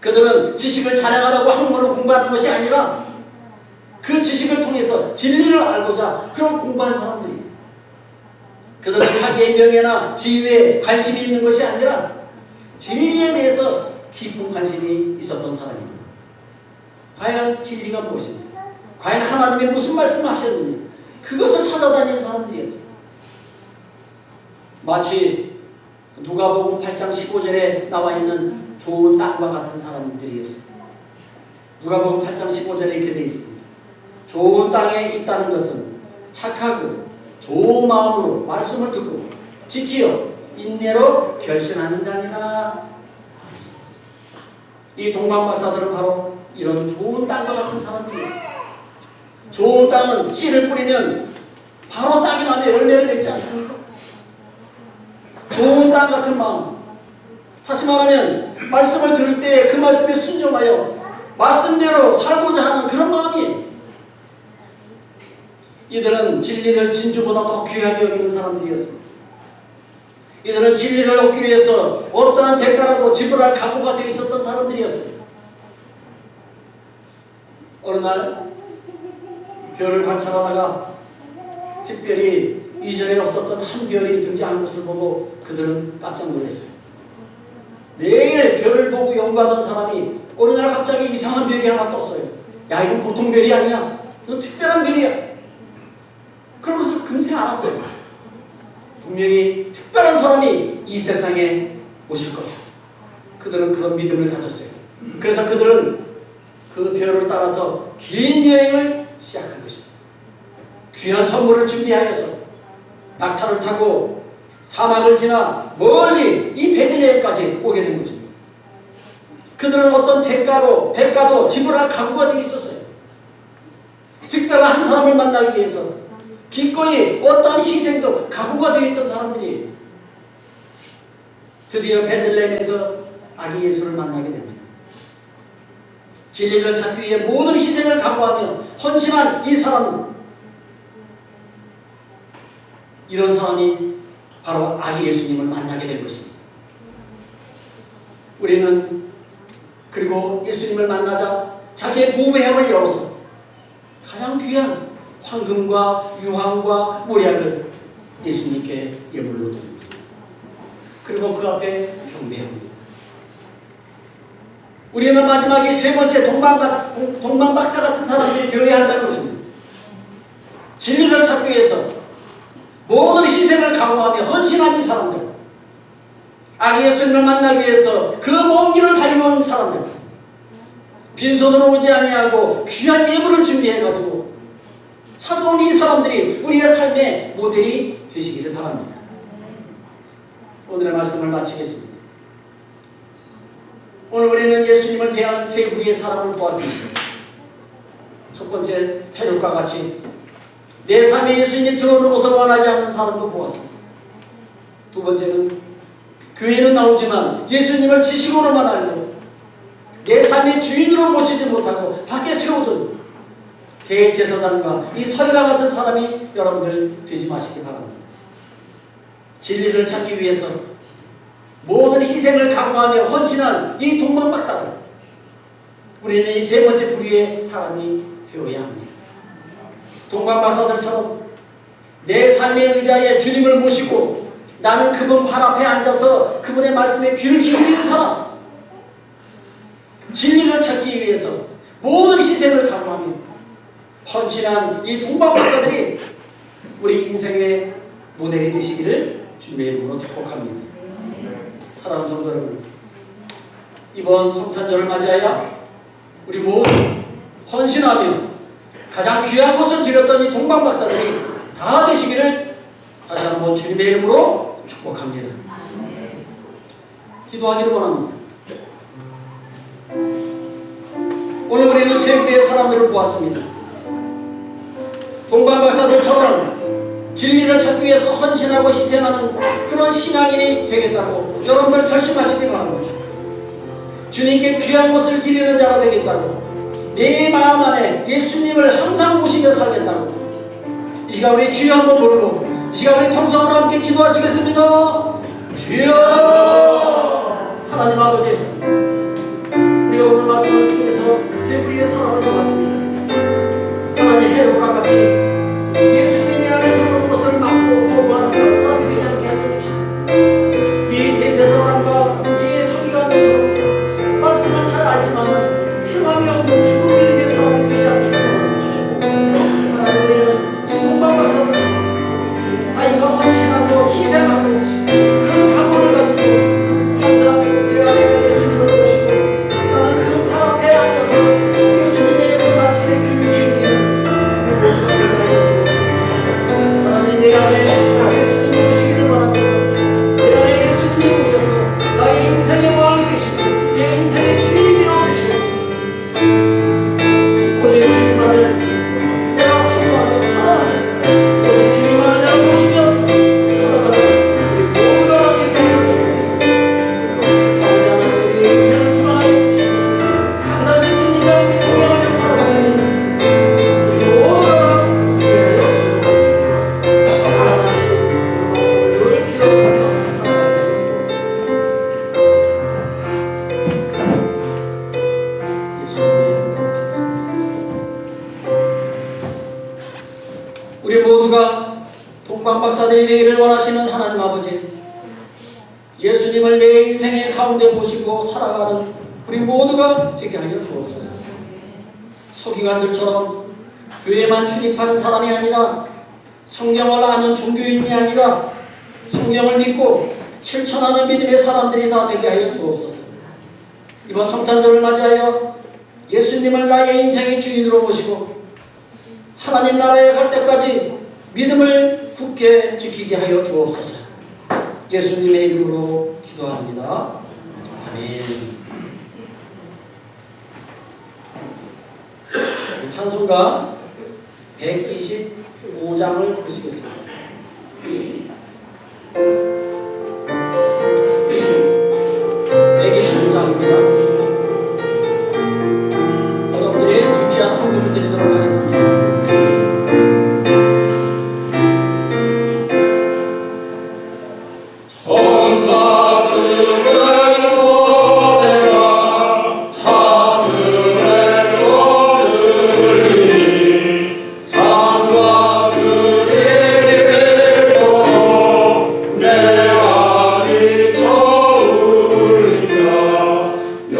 그들은 지식을 자랑하라고 학문을 공부하는 것이 아니라 그 지식을 통해서 진리를 알고자 그런 공부한 사람들이에요. 그들은 자기의 명예나 지위에 관심이 있는 것이 아니라 진리에 대해서 깊은 관심이 있었던 사람입니다. 과연 진리가 무엇인가? 과연 하나님이 무슨 말씀을 하셨느냐? 그것을 찾아다니는 사람들이었어요. 마치 누가복음 8장 15절에 나와 있는 좋은 땅과 같은 사람들이었어요. 누가복음 8장 15절에 이렇게 되어 있습니다. 좋은 땅에 있다는 것은 착하고 좋은 마음으로 말씀을 듣고 지키어 인내로 결신하는 자니라. 이 동방박사들은 바로 이런 좋은 땅과 같은 사람들이었어요. 좋은 땅은 씨를 뿌리면 바로 싹이 나며 열매를 맺지 않습니까? 좋은 땅 같은 마음. 다시 말하면 말씀을 들을 때 그 말씀에 순종하여 말씀대로 살고자 하는 그런 마음이에요. 이들은 진리를 진주보다 더 귀하게 여기는 사람들이었습니다. 이들은 진리를 얻기 위해서 어떠한 대가라도 지불할 각오가 되어 있었던 사람들이었어요. 어느 날 별을 관찰하다가 특별히 이전에 없었던 한 별이 등장한 것을 보고 그들은 깜짝 놀랐어요. 매일 별을 보고 연구하던 사람이 어느 날 갑자기 이상한 별이 하나 떴어요. 야, 이건 보통 별이 아니야. 이건 특별한 별이야. 그러면서 금세 알았어요. 분명히 특별한 사람이 이 세상에 오실 거야. 그들은 그런 믿음을 가졌어요. 그래서 그들은 그 별을 따라서 긴 여행을 시작한 것입니다. 귀한 선물을 준비하여서 낙타를 타고 사막을 지나 멀리 이 베들레헴까지 오게 된 것입니다. 그들은 어떤 대가도 지불할 각오가 되어 있었어요. 특별한 한 사람을 만나기 위해서 기꺼이 어떤 희생도 각오가 되어 있던 사람들이 드디어 베들레헴에서 아기 예수를 만나게 됩니다. 진리를 찾기 위해 모든 희생을 각오하며 헌신한 이 사람은, 이런 사람이 바로 아기 예수님을 만나게 된 것입니다. 우리는 그리고 예수님을 만나자 자기의 보배함을 열어서 가장 귀한 황금과 유황과 모략을 예수님께 예물로 드립니다. 그리고 그 앞에 경배합니다. 우리는 마지막에 세 번째 동방박사 같은 사람들이 되어야 한다는 것입니다. 진리를 찾기 위해서 모든 희생을 각오하며 헌신한 이 사람들, 아기 예수님을 만나기 위해서 그 먼 길을 달려온 사람들, 빈손으로 오지 아니하고 귀한 예물을 준비해가지고 찾아온 이 사람들이 우리의 삶의 모델이 되시기를 바랍니다. 오늘의 말씀을 마치겠습니다. 오늘 우리는 예수님을 대하는 세 부류의 사람을 보았습니다. 첫 번째, 헤롯과 같이 내 삶에 예수님이 들어오는 것을 원하지 않는 사람도 보았습니다. 두 번째는 교회는 나오지만 예수님을 지식으로만 알고 내 삶의 주인으로 모시지 못하고 밖에 세우던 대제사장과 이 서기관 같은 사람이 여러분들 되지 마시기 바랍니다. 진리를 찾기 위해서 모든 희생을 각오하며 헌신한 이 동방박사들, 우리는 이 세 번째 부류의 사람이 되어야 합니다. 동방박사들처럼 내 삶의 의자에 주님을 모시고 나는 그분 발 앞에 앉아서 그분의 말씀에 귀를 기울이는 사람, 진리를 찾기 위해서 모든 희생을 각오하며 헌신한 이 동방박사들이 우리 인생의 모델이 되시기를 주님의 이름으로 축복합니다. 사랑하는 성도 여러분, 이번 성탄절을 맞이하여 우리 모두 헌신하며 가장 귀한 것을 드렸던 이 동방박사들이 다 되시기를 다시 한번 주님의 이름으로 축복합니다. 기도하기를 원합니다. 오늘 우리는 세 부류의 사람들을 보았습니다. 동방박사들처럼 진리를 찾기 위해서 헌신하고 희생하는 그런 신앙인이 되겠다고 여러분들 결심하시기 바랍니다. 주님께 귀한 것을 드리는 자가 되겠다고, 내 마음 안에 예수님을 항상 보시며 살겠다고, 이 시간 우리 주여 한번 부르고 이 시간 우리 통성으로 함께 기도하시겠습니다. 주여! 하나님 아버지, 우리가 오늘 말씀을 통해서 세 부류의 사람을 보았습니다. 하나님, 해롭과 같이 예수님의 내 안에 들어오는 것을 막고 거부하는 그런 사람이 되지 않게 하여 주시고, 이 대제사장과 이 서기관들처럼 말씀을 잘 알지만은 희망이 없는 죽음이 된 사람이 되지 않게 하여 주시고, 하나님, 우리는 이 동방박사들처럼 자기가 헌신하고 희생하고 그런 각오를 가지고 항상 내 안에 예수님을 모시고 나는 그 발 앞에 앉아서 예수님의 그 말씀에 귀를 기울이는 모두가 되게 하여 주옵소서. 하나님, 내 안에 예수님이 오시기를 원합니다. 내 안에 예수님이 오셔서 나의 인생의 왕이 되시고 내 인생의 주인이 되어주시옵소서. 오직 주님만을 내가 사모하며 사랑하며 오직 주님만을 내가 모시며 살아가는 우리 모두가 다 되게 하여 주옵소서. 아버지 하나님, 우리의 인생을 주관하여 주시고 항상 예수님과 함께 동행하며 살아갈 수 있는 우리 모두가 다 되게 하여 주옵소서. 아버지 하나님, 말씀을 늘 기억하며 살아가게 하여 주옵소서. 예수님의 이름으로 기도합니다. 우리 모두가 동방박사들이 되기를 원하시는 하나님 아버지, 예수님을 내 인생의 가운데 모시고 살아가는 우리 모두가 되게 하여 주옵소서. 서기관들처럼 교회만 출입하는 사람이 아니라, 성경을 아는 종교인이 아니라 성경을 믿고 실천하는 믿음의 사람들이 다 되게 하여 주옵소서. 이번 성탄절을 맞이하여 예수님을 나의 인생의 주인으로 모시고 하나님 나라에 갈 때까지 믿음을 굳게 지키게 하여 주옵소서. 예수님의 이름으로 기도합니다. 아멘. 찬송가 125장을 보시겠습니다. 125장입니다. 여러분들이 준비한 헌금을 드리도록 하겠습니다. 여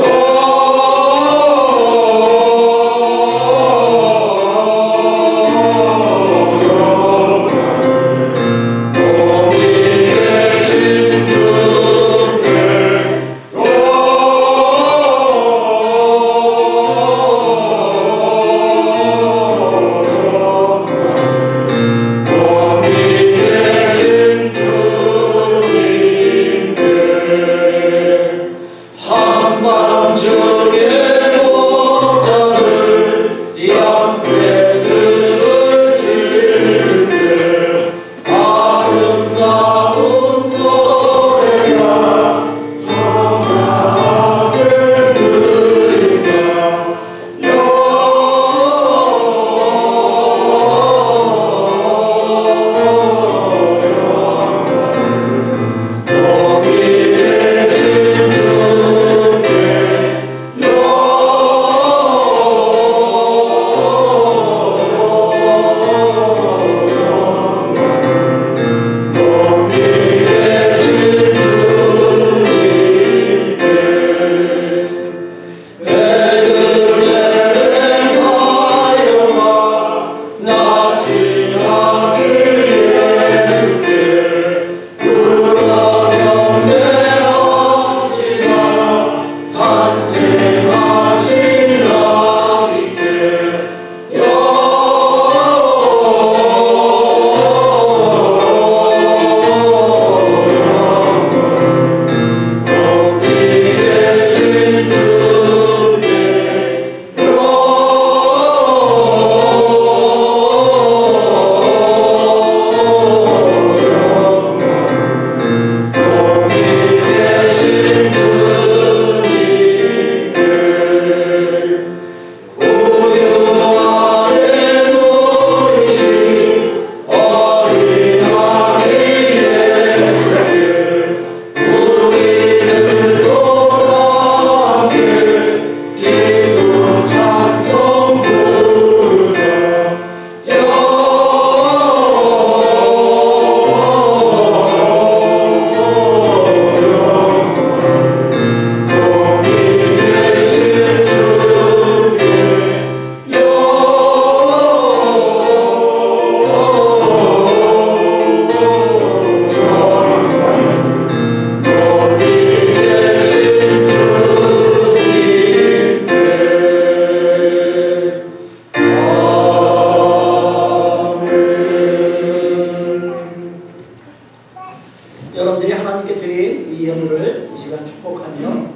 드린 이 예물을 이 시간 축복하며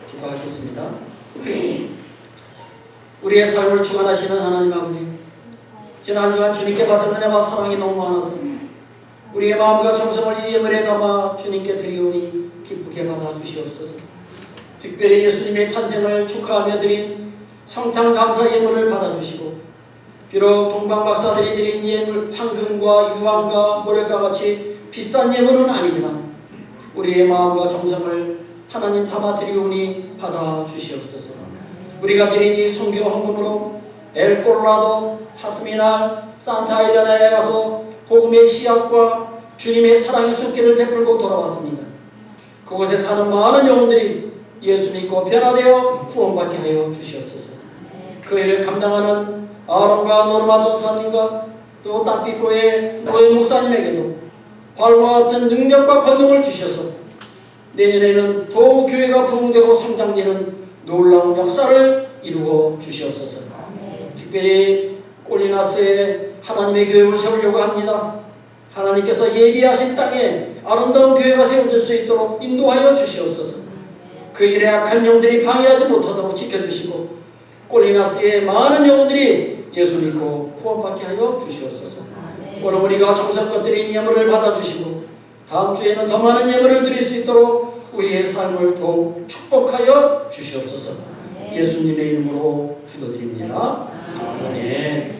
기도하겠습니다. 우리의 삶을 주관하시는 하나님 아버지, 지난 주간 주님께 받은 은혜와 사랑이 너무 많아서 우리의 마음과 정성을 이 예물에 담아 주님께 드리오니 기쁘게 받아주시옵소서. 특별히 예수님의 탄생을 축하하며 드린 성탄 감사 예물을 받아주시고, 비록 동방 박사들이 드린 예물 황금과 유황과 모래과 같이 비싼 예물은 아니지만 우리의 마음과 정성을 하나님 담아 드리오니 받아주시옵소서. 우리가 드린 이 선교 헌금으로 엘콜라도, 하스미날, 산타일레나에 가서 복음의 씨앗과 주님의 사랑의 손길을 베풀고 돌아왔습니다. 그곳에 사는 많은 영혼들이 예수 믿고 변화되어 구원받게 하여 주시옵소서. 그 일을 감당하는 아론과 노르마 전사님과 또 땅빛고의 노예 목사님에게도 발과 같은 능력과 권능을 주셔서 내년에는 더욱 교회가 부흥되고 성장되는 놀라운 역사를 이루어 주시옵소서. 특별히 꼴리나스에 하나님의 교회를 세우려고 합니다. 하나님께서 예비하신 땅에 아름다운 교회가 세워질 수 있도록 인도하여 주시옵소서. 그 일에 악한 영들이 방해하지 못하도록 지켜주시고 꼴리나스의 많은 영혼들이 예수 믿고 구원받게 하여 주시옵소서. 오늘 우리가 정성껏 드린 예물을 받아주시고 다음 주에는 더 많은 예물을 드릴 수 있도록 우리의 삶을 더욱 축복하여 주시옵소서. 예수님의 이름으로 기도드립니다. 아멘.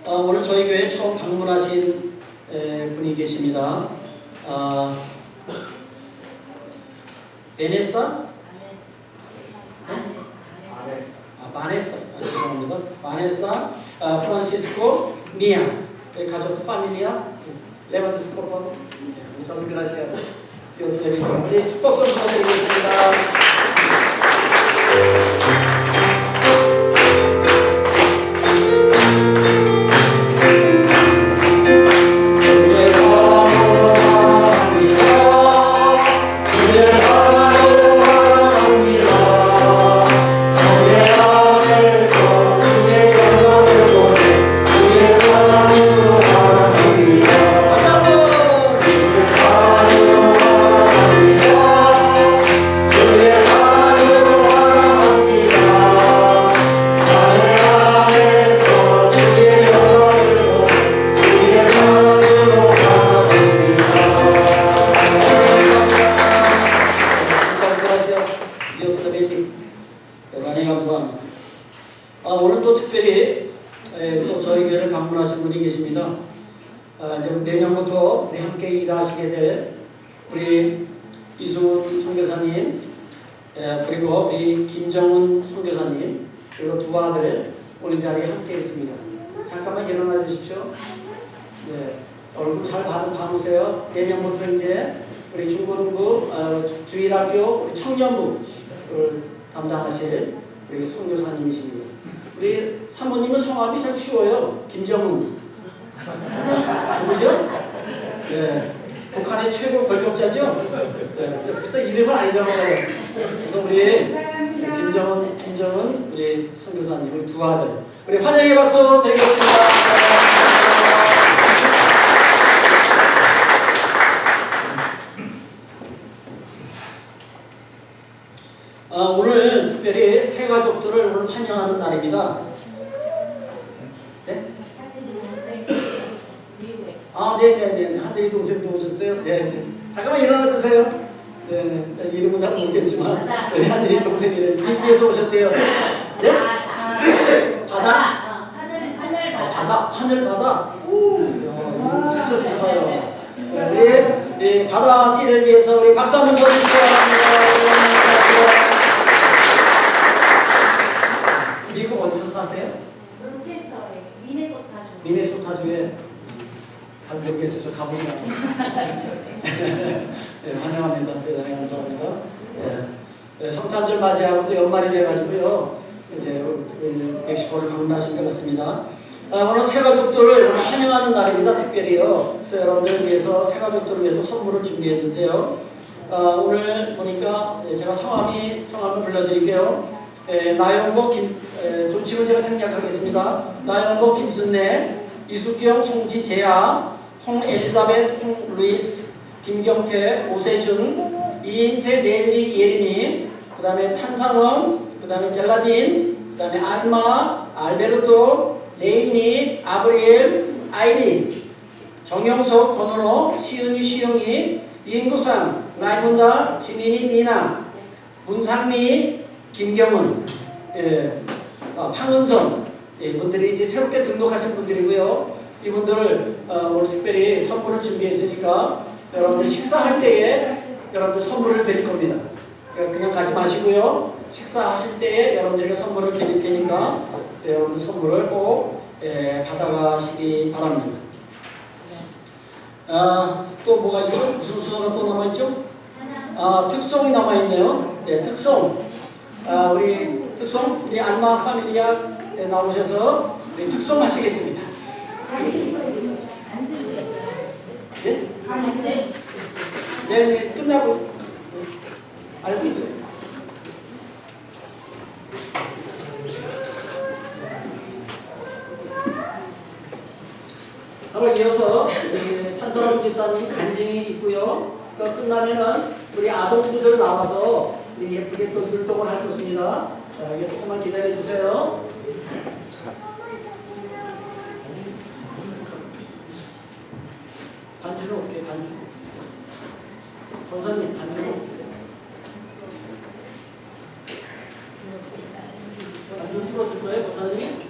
오늘 저희 교회에 처음 방문하신 분이 계십니다. 베네사? 바네사. 죄송합니다. 바네사, 프란시스코, 미아. 가족 파밀리아. 레반테스 포르바도. 무chas gracias. Dios le bendiga. 우리 축복성 부탁드리겠습니다. 대단히 감사합니다. 오늘 또 특별히 또 저희 교회를 방문하신 분이 계십니다. 이제 내년부터 우리 함께 일하시게 될 우리 이승훈 선교사님, 그리고 우리 김정훈 선교사님, 그리고 두 아들 오늘 이 자리에 함께 있습니다. 잠깐만 일어나 주십시오. 네, 얼굴 잘 봐주세요. 내년부터 이제 우리 중고등부 주일학교 우리 청년부를 담당하실 우리 선교사님이십니다. 우리 사모님은 성함이 참 쉬워요. 김정훈. 누구죠? 네, 북한의 최고 권력자죠. 네, 그래서 이름은 아니잖아요. 그래서 우리 김정훈 우리 선교사님 우리 두 아들 우리 환영의 박수 드리겠습니다. 오늘 특별히 새 가족들을 오늘 환영하는 날입니다. 네? 네네네. 하늘이 동생도 오셨어요? 네. 잠깐만 일어나 주세요. 네. 이름은 잘 모르겠지만 하늘이 동생이래. 미국에서 오셨대요. 네? 바다? 하늘 바다. 오, 이야, 진짜 좋아요. 네, 우리 바다 씨를 위해서 우리 박수 한번 쳐주시기 바랍니다. 미국 어디서 사세요? 로체스터에 미네소타주. 미네소타주에. 잘 모르겠어요. 저 가보지 않았어요. 네, 환영합니다. 대단히 감사합니다. 네, 성탄절 맞이하고 또 연말이 돼가지고요. 이제 멕시코를 방문하신 것 같습니다. 오늘 새가족들을 환영하는 날입니다. 특별히요. 그래서 여러분들을 위해서 새가족들을 위해서 선물을 준비했는데요. 오늘 보니까 제가 성함을 불러드릴게요. 나영복, 존칭은 제가 생략하겠습니다. 나영복, 김순례, 이수경, 송지재아, 홍엘리자벳, 홍루이스, 김경태, 오세준, 이인태, 넬리, 예린이, 그 다음에 탄상원, 그 다음에 젤라딘, 그 다음에 알마, 알베르토, 레이니, 아브리엘, 아일린, 정영석, 권은호, 시은이, 시영이, 임구상, 나이문다, 지민이, 니나, 문상미, 김경은, 황은선, 이분들이 이제 새롭게 등록하신 분들이고요. 이분들을 오늘 특별히 선물을 준비했으니까 여러분들이 식사할 때에 여러분들 선물을 드릴 겁니다. 그냥 가지 마시고요. 식사하실 때에 여러분들에게 선물을 드릴 테니까 여러분들 선물을 꼭 받아가시기 바랍니다. 또 뭐가 있죠? 무슨 수어가 또 남아있죠? 특송이 남아있네요. 네, 특송. 우리 알마 파밀리아 나오셔서 우리 특송 하시겠습니다. 네? 네, 끝나고 알고 있어요. 바로 이어서 우리 탄서람 집사님 간증이 있고요. 또 끝나면은 우리 아동부들 나와서 우리 예쁘게 또 율동을 할 것입니다. 자, 이게 조금만 기다려 주세요. 반주는 어떻게 반주? 권사님 반주는 어떻게? 반주 틀어줄 거예요, 권사님?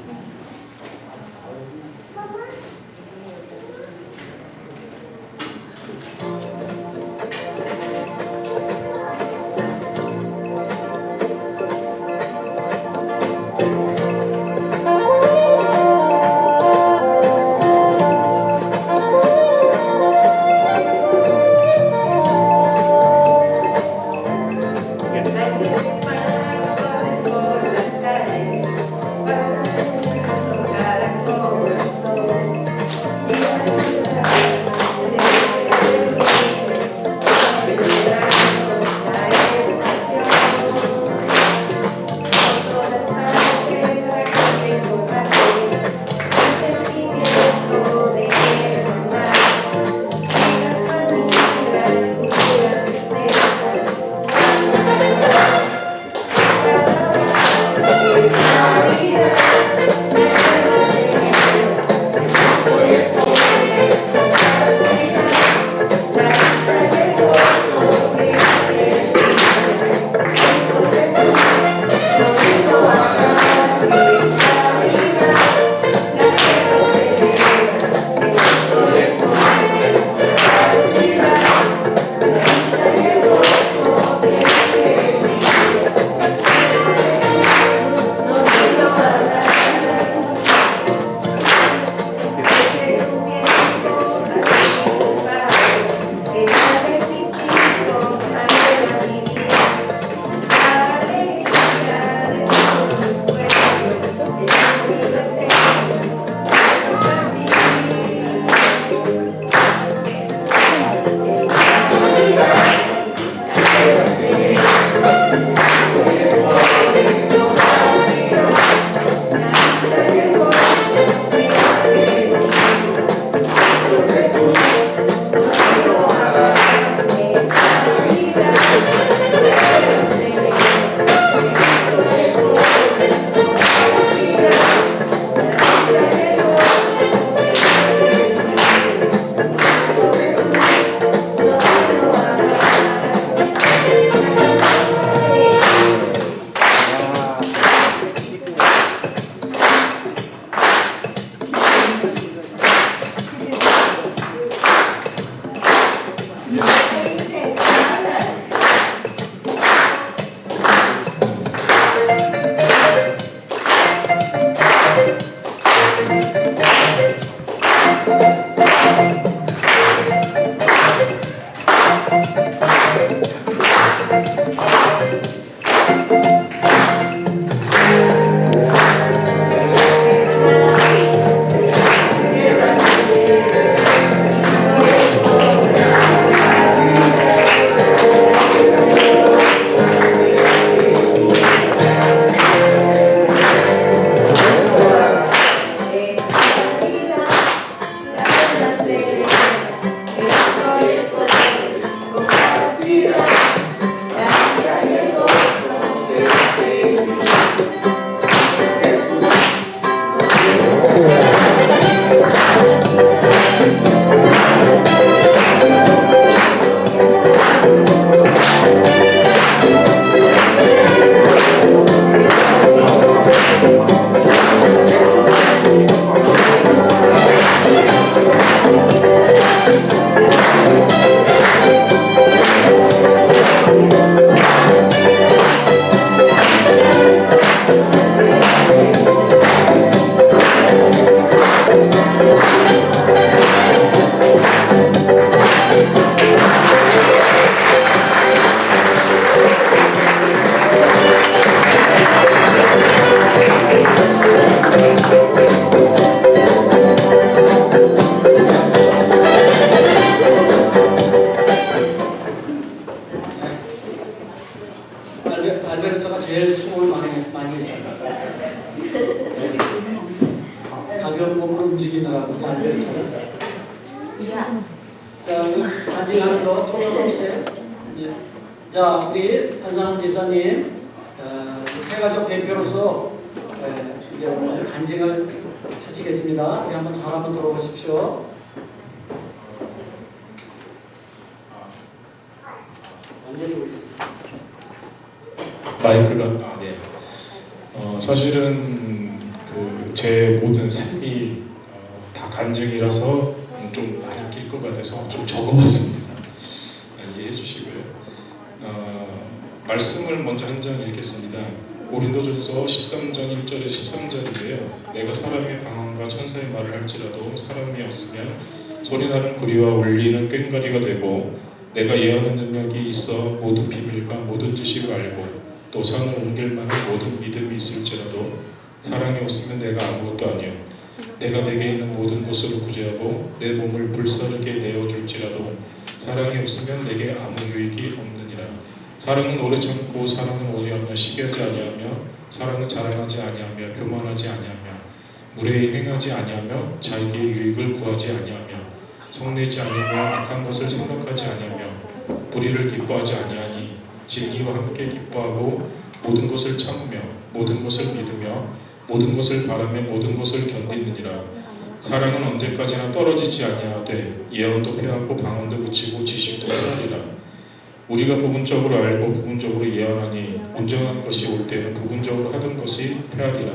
알베르토가 제일 수고를 많이 했어요. 가벼운 몸으로 움직이느라고 알베르토는. 자, 간증하는 거 통역해 주세요. 예. 자, 우리 탄상 집사님 새가족 대표로서 이제 오늘 간증을 하시겠습니다. 우리 한번 잘 한번 들어보십시오. 언제 보겠습니다. 마이크가 네. 사실은 제 모든 삶이 다 간증이라서 좀 많이 길 것 같아서 좀 적어봤습니다. 이해해 주시고요. 말씀을 먼저 한 장 읽겠습니다. 고린도전서 13장 1절에 13절인데요. 내가 사람의 방언과 천사의 말을 할지라도 사람이 없으면 소리나는 구리와 울리는 꽹과리가 되고 내가 예언하는 능력이 있어 모든 비밀과 모든 지식을 알고 또 산을 옮길 만한 모든 믿음이 있을지라도 사랑이 없으면 내가 아무것도 아니요 내가 내게 있는 모든 것으로 구제하고 내 몸을 불사르게 내어줄지라도 사랑이 없으면 내게 아무 유익이 없느니라. 사랑은 오래 참고 사랑은 오래하며 시기하지 아니하며 사랑은 자랑하지 아니하며 교만하지 아니하며 무례히 행하지 아니하며 자기의 유익을 구하지 아니하며 성내지 아니하며 악한 것을 생각하지 아니하며 불의를 기뻐하지 아니하니 진리와 함께 기뻐하고 모든 것을 참으며 모든 것을 믿으며 모든 것을 바라며 모든 것을 견디느니라. 사랑은 언제까지나 떨어지지 아니하되 예언도 폐하고 방언도 그치고 지식도 폐하리라. 우리가 부분적으로 알고 부분적으로 예언하니 온전한 것이 올 때는 부분적으로 하던 것이 폐하리라.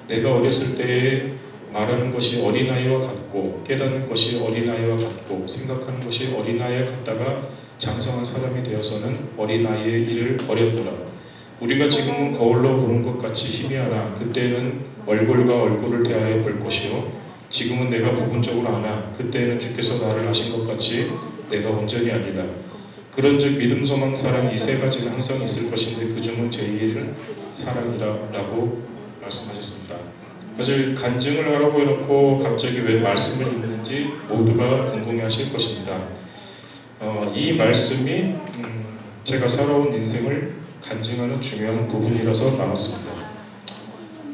내가 어렸을 때에 말하는 것이 어린아이와 같고 깨닫는 것이 어린아이와 같고 생각하는 것이 어린아이와 같다가 장성한 사람이 되어서는 어린아이의 일을 버렸노라. 우리가 지금은 거울로 보는 것 같이 희미하나 그때는 얼굴과 얼굴을 대하여 볼 것이요 지금은 내가 부분적으로 아나 그때는 주께서 나를 아신 것 같이 내가 온전히 아니라. 그런즉 믿음, 소망, 사랑 이 세 가지는 항상 있을 것인데 그중은 제일은 사랑이라고 말씀하셨습니다. 사실 간증을 하라고 해놓고 갑자기 왜 말씀을 읽는지 모두가 궁금해하실 것입니다. 이 말씀이 제가 살아온 인생을 간증하는 중요한 부분이라서 나눴습니다.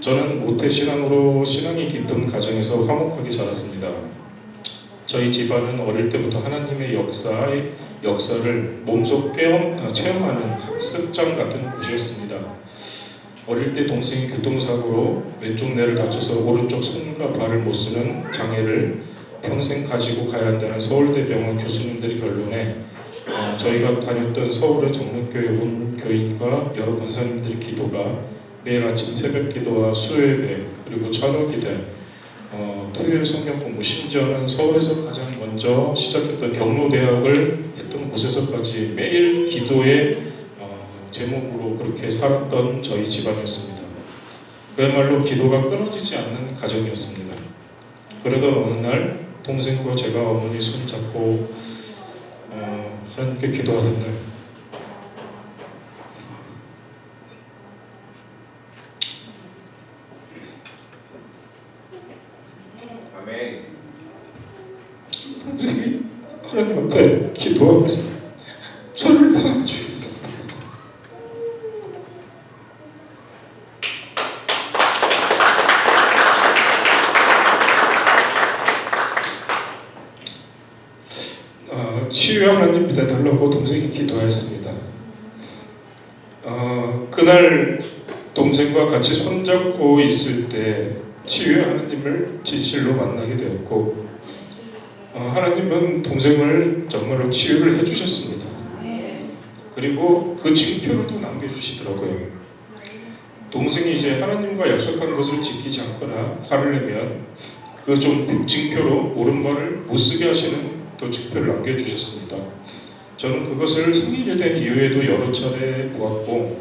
저는 모태신앙으로 신앙이 깊은 가정에서 화목하게 자랐습니다. 저희 집안은 어릴 때부터 하나님의 역사를 몸소 체험하는 학습장 같은 곳이었습니다. 어릴 때 동생이 교통사고로 왼쪽 뇌를 다쳐서 오른쪽 손과 발을 못 쓰는 장애를 평생 가지고 가야 한다는 서울대병원 교수님들의 결론에 저희가 다녔던 서울의 정목교회 온 교인과 여러 권사님들의 기도가 매일 아침 새벽 기도와 수요예배 그리고 철학기대 토요일 성경 공부 심지어는 서울에서 가장 먼저 시작했던 경로대학을 했던 곳에서까지 매일 기도의 제목으로 그렇게 살았던 저희 집안이었습니다. 그야말로 기도가 끊어지지 않는 가정이었습니다. 그러다 어느 날 동생과 제가 어머니 손 잡고 하나님께 기도하던 날 아멘. 동생이 하나님 앞에 기도하면서 저를 도와주겠다. 치유의 하나님 믿어달라고 동생이 기도하였습니다. 그날 동생과 같이 손잡고 있을 때 치유의 하나님을 진실로 만나게 되었고 하나님은 동생을 정말로 치유를 해주셨습니다. 그리고 그 징표를 또 남겨주시더라고요. 동생이 이제 하나님과 약속한 것을 지키지 않거나 화를 내면 그 좀 징표로 오른발을 못 쓰게 하시는 또 징표를 남겨주셨습니다. 저는 그것을 성인이 된 이후에도 여러 차례 보았고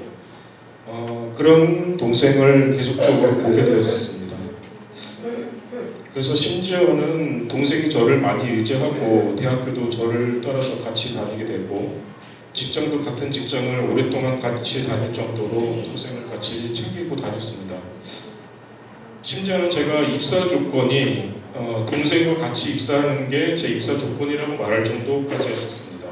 그런 동생을 계속적으로 보게 되었습니다. 그래서 심지어는 동생이 저를 많이 의지하고 대학교도 저를 따라서 같이 다니게 되고 직장도 같은 직장을 오랫동안 같이 다닐 정도로 동생을 같이 챙기고 다녔습니다. 심지어는 제가 입사 조건이 동생과 같이 입사하는 게 제 입사 조건이라고 말할 정도까지 했었습니다.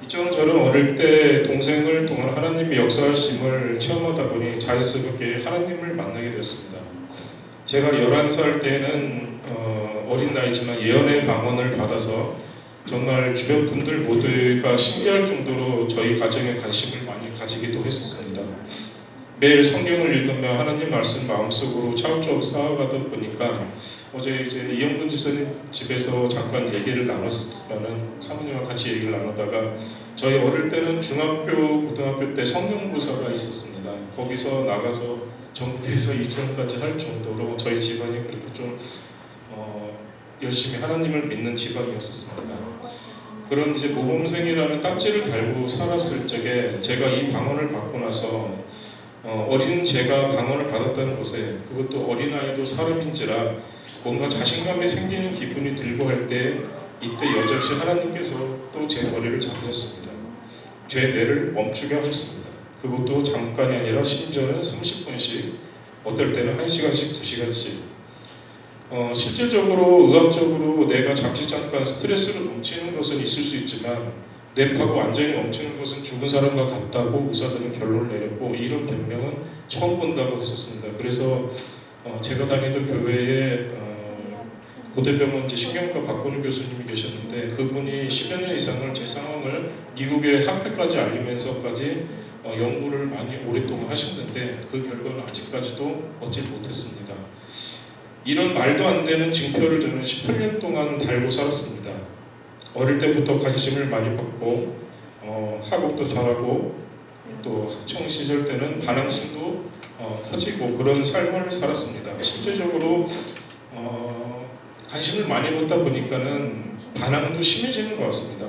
이처럼 저는 어릴 때 동생을 통한 하나님의 역사하심을 체험하다 보니 자연스럽게 하나님을 만나게 되었습니다. 제가 11살 때는 어린 나이지만 예언의 방언을 받아서 정말 주변 분들 모두가 신기할 정도로 저희 가정에 관심을 많이 가지기도 했었습니다. 매일 성경을 읽으며 하나님 말씀 마음속으로 차곡차곡 쌓아가다 보니까 어제 이제 이영분 집사님 집에서 잠깐 얘기를 나눴으면은 사모님과 같이 얘기를 나누다가 저희 어릴 때는 중학교, 고등학교 때 성경고사가 있었습니다. 거기서 나가서 전국대에서 입상까지 할 정도로 저희 집안이 그렇게 좀 열심히 하나님을 믿는 집안이었었습니다. 그런 이제 모범생이라는 딱지를 달고 살았을 적에 제가 이 방언을 받고 나서 어린 제가 방언을 받았다는 것에 그것도 어린아이도 사람인지라 뭔가 자신감이 생기는 기분이 들고 할 때 이때 여전히 하나님께서 또 제 머리를 잡으셨습니다. 제 뇌를 멈추게 하셨습니다. 그것도 잠깐이 아니라 심지어는 30분씩 어떨 때는 1시간씩 2시간씩 실질적으로 의학적으로 내가 잠시 잠깐 스트레스로 멈추는 것은 있을 수 있지만 뇌파가 완전히 멈추는 것은 죽은 사람과 같다고 의사들은 결론을 내렸고 이런 변명은 처음 본다고 했었습니다. 그래서 제가 다니던 교회에 고대병원 신경과 박건우 교수님이 계셨는데 그분이 10여 년 이상을 제 상황을 미국의 학회까지 알리면서까지 연구를 많이 오랫동안 하셨는데 그 결과는 아직까지도 얻지 못했습니다. 이런 말도 안 되는 징표를 저는 18년 동안 달고 살았습니다. 어릴 때부터 관심을 많이 받고 학업도 잘하고 또 학창 시절 때는 반항심도 커지고 그런 삶을 살았습니다. 실제적으로 관심을 많이 받다 보니까는 반항도 심해지는 것 같습니다.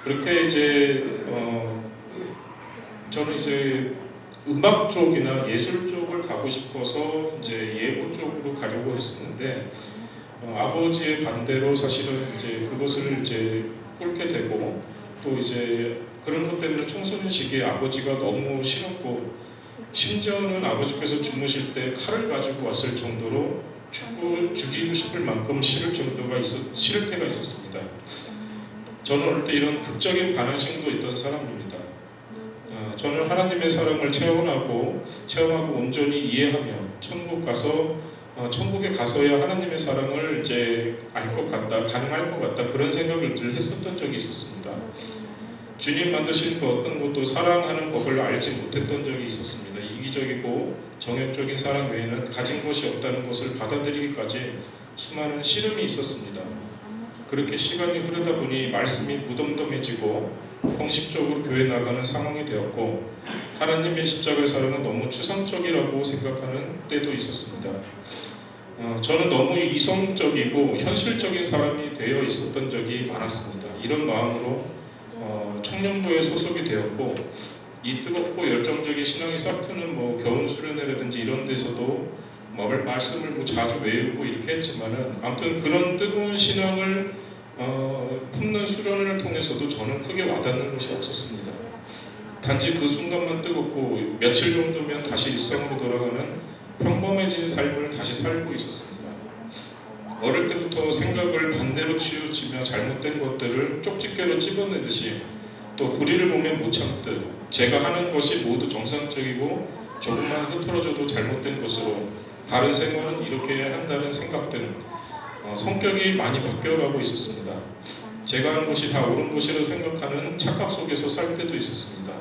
그렇게 이제 저는 이제 음악 쪽이나 예술 쪽을 가고 싶어서 이제 예고 쪽으로 가려고 했었는데 아버지의 반대로 사실은 이제 그것을 이제 꿇게 되고 또 이제 그런 것 때문에 청소년 시기에 아버지가 너무 싫었고 심지어는 아버지께서 주무실 때 칼을 가지고 왔을 정도로 죽이고 싶을 만큼 싫을 때가 있었습니다. 저는 어릴 때 이런 극적인 반항심도 있던 사람입니다. 저는 하나님의 사랑을 체험하고 온전히 이해하며 천국에 가서야 하나님의 사랑을 이제 알 것 같다, 가능할 것 같다 그런 생각을 늘 했었던 적이 있었습니다. 주님 만드신 그 어떤 것도 사랑하는 법을 알지 못했던 적이 있었습니다. 이기적이고 정욕적인 사랑 외에는 가진 것이 없다는 것을 받아들이기까지 수많은 시름이 있었습니다. 그렇게 시간이 흐르다 보니 말씀이 무덤덤해지고 형식적으로 교회 나가는 상황이 되었고 하나님의 십자가의 사랑은 너무 추상적이라고 생각하는 때도 있었습니다. 저는 너무 이성적이고 현실적인 사람이 되어 있었던 적이 많았습니다. 이런 마음으로 청년부에 소속이 되었고 이 뜨겁고 열정적인 신앙이 싹트는 겨운 수련회라든지 이런 데서도 말씀을 자주 외우고 이렇게 했지만은 아무튼 그런 뜨거운 신앙을 품는 수련을 통해서도 저는 크게 와닿는 것이 없었습니다. 단지 그 순간만 뜨겁고 며칠 정도면 다시 일상으로 돌아가는 평범해진 삶을 다시 살고 있었습니다. 어릴 때부터 생각을 반대로 치우치며 잘못된 것들을 쪽집게로 찝어내듯이 또 불의를 보면 못 참듯 제가 하는 것이 모두 정상적이고 조금만 흐트러져도 잘못된 것으로 바른 생활은 이렇게 해야 한다는 생각 등 성격이 많이 바뀌어가고 있었습니다. 제가 하는 것이 다 옳은 것이라고 생각하는 착각 속에서 살 때도 있었습니다.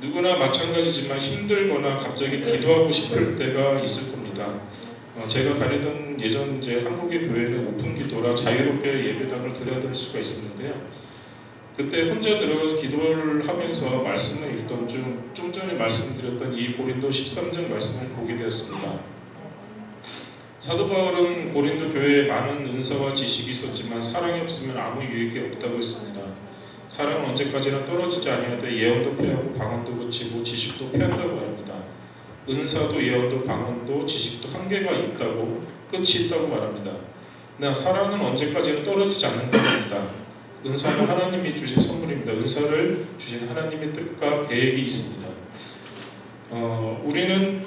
누구나 마찬가지지만 힘들거나 갑자기 기도하고 싶을 때가 있을 겁니다. 제가 다니던 예전 이제 한국의 교회는 오픈 기도라 자유롭게 예배당을 드려야 될 수가 있었는데요. 그때 혼자 들어가서 기도를 하면서 말씀을 읽던 좀 전에 말씀드렸던 이 고린도 13장 말씀을 보게 되었습니다. 사도 바울은 고린도 교회에 많은 은사와 지식이 있었지만 사랑이 없으면 아무 유익이 없다고 했습니다. 사랑은 언제까지나 떨어지지 아니하되 예언도 패하고 방언도 그치고 지식도 패한다고 말합니다. 은사도 예언도 방언도 지식도 한계가 있다고 끝이 있다고 말합니다. 그러나 사랑은 언제까지나 떨어지지 않는다고 합니다. 은사는 하나님이 주신 선물입니다. 은사를 주신 하나님의 뜻과 계획이 있습니다. 우리는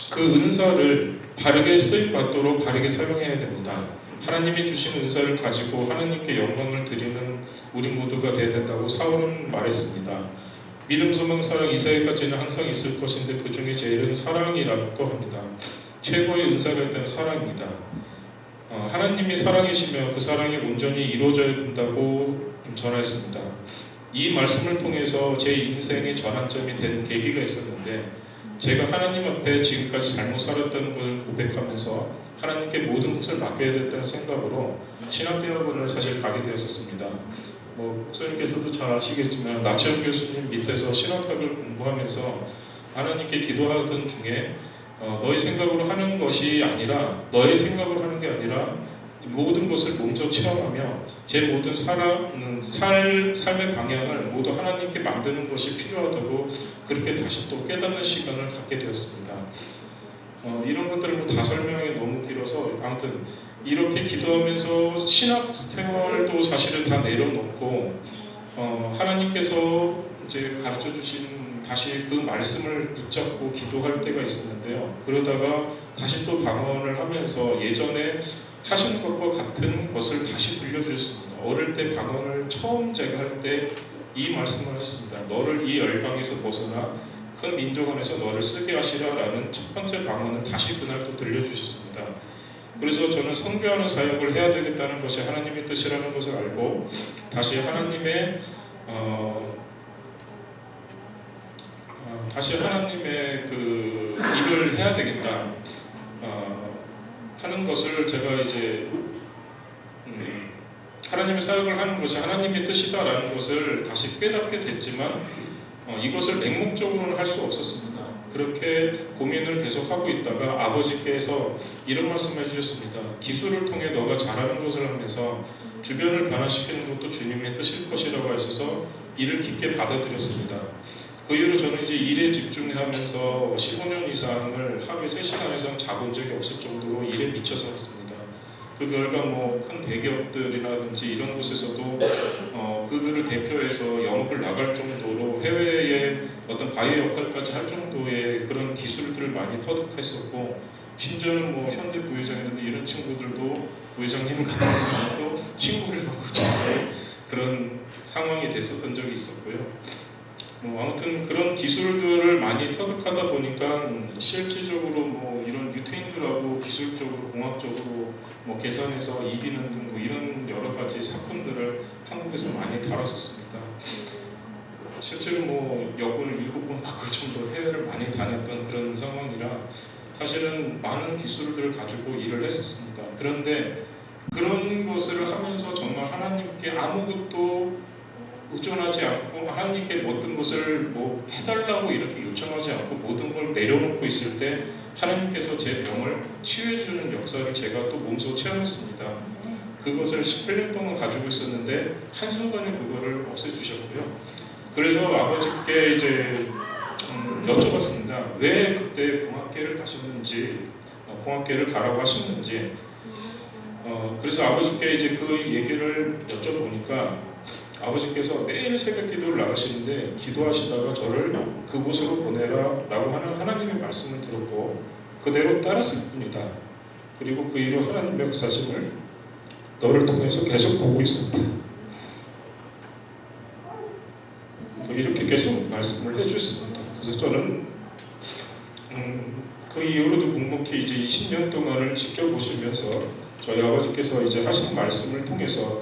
그 은사를 바르게 쓰임받도록 바르게 사용해야 됩니다. 하나님이 주신 은사를 가지고 하나님께 영광을 드리는 우리 모두가 되어야 된다고 사울은 말했습니다. 믿음, 소망, 사랑 이 세 가지는 항상 있을 것인데 그 중에 제일은 사랑이라고 합니다. 최고의 은사가 있다면 사랑입니다. 하나님이 사랑이시며 그 사랑이 온전히 이루어져야 된다고 전하였습니다. 이 말씀을 통해서 제 인생의 전환점이 된 계기가 있었는데 제가 하나님 앞에 지금까지 잘못 살았다는 것을 고백하면서 하나님께 모든 것을 맡겨야 됐다는 생각으로 신학대학원을 사실 가게 되었었습니다. 목사님께서도 잘 아시겠지만 나치현 교수님 밑에서 신학학을 공부하면서 하나님께 기도하던 중에 너의 생각으로 하는 것이 아니라 너의 생각으로 하는 게 아니라 모든 것을 몸소 체험하며 제 모든 삶의 방향을 모두 하나님께 만드는 것이 필요하다고 그렇게 다시 또 깨닫는 시간을 갖게 되었습니다. 이런 것들을 다 설명하기 너무 길어서 아무튼 이렇게 기도하면서 신학 생활도 사실은 다 내려놓고 하나님께서 이제 가르쳐 주신 다시 그 말씀을 붙잡고 기도할 때가 있었는데요. 그러다가 다시 또 방언을 하면서 예전에 하신 것과 같은 것을 다시 들려주셨습니다. 어릴 때 방언을 처음 제가 할 때 이 말씀을 하셨습니다. 너를 이 열방에서 벗어나 큰 민족 안에서 너를 쓰게 하시라라는 첫 번째 방언을 다시 그날 또 들려주셨습니다. 그래서 저는 선교하는 사역을 해야 되겠다는 것이 하나님의 뜻이라는 것을 알고 다시 하나님의 그 일을 해야 되겠다 하는 것을 제가 이제 하나님의 사역을 하는 것이 하나님의 뜻이다라는 것을 다시 깨닫게 됐지만 이것을 맹목적으로는 할 수 없었습니다. 그렇게 고민을 계속하고 있다가 아버지께서 이런 말씀을 해주셨습니다. 기술을 통해 너가 잘하는 것을 하면서 주변을 변화시키는 것도 주님의 뜻일 것이라고 하셔서 이를 깊게 받아들였습니다. 그 이후로 저는 이제 일에 집중하면서 15년 이상을 하루에 3시간 이상 자본 적이 없을 정도로 일에 미쳐 살았습니다. 그 결과 큰 대기업들이라든지 이런 곳에서도 그들을 대표해서 영업을 나갈 정도로 해외에 어떤 바이어 역할까지 할 정도의 그런 기술들을 많이 터득했었고 심지어는 현대 부회장이라든지 이런 친구들도 부회장님 같은 경우도 친구를 보고 정말 그런 상황이 됐었던 적이 있었고요. 아무튼 그런 기술들을 많이 터득하다 보니까 실질적으로 이런 유태인들하고 기술적으로 공학적으로 계산해서 이기는 등 이런 여러 가지 사건들을 한국에서 많이 다뤘었습니다. 실제로 여권을 7번 바꿀 정도로 해외를 많이 다녔던 그런 상황이라 사실은 많은 기술들을 가지고 일을 했었습니다. 그런데 그런 것을 하면서 정말 하나님께 아무것도 의존하지 않고 하나님께 모든 것을 해달라고 이렇게 요청하지 않고 모든 걸 내려놓고 있을 때 하나님께서 제 병을 치유해주는 역사를 제가 또 몸소 체험했습니다. 그것을 18년 동안 가지고 있었는데 한순간에 그거를 없애주셨고요. 그래서 아버지께 이제 여쭤봤습니다. 왜 그때 공학계를 가셨는지, 공학계를 가라고 하셨는지. 그래서 아버지께 이제 그 얘기를 여쭤보니까 아버지께서 매일 새벽 기도를 나가시는데 기도하시다가 저를 그곳으로 보내라 라고 하는 하나님의 말씀을 들었고 그대로 따랐을 뿐이다. 그리고 그 이후 하나님의 역사심을 너를 통해서 계속 보고 있었다. 이렇게 계속 말씀을 해주셨습니다. 그래서 저는 그 이후로도 묵묵히 이제 20년 동안을 지켜보시면서 저희 아버지께서 이제 하신 말씀을 통해서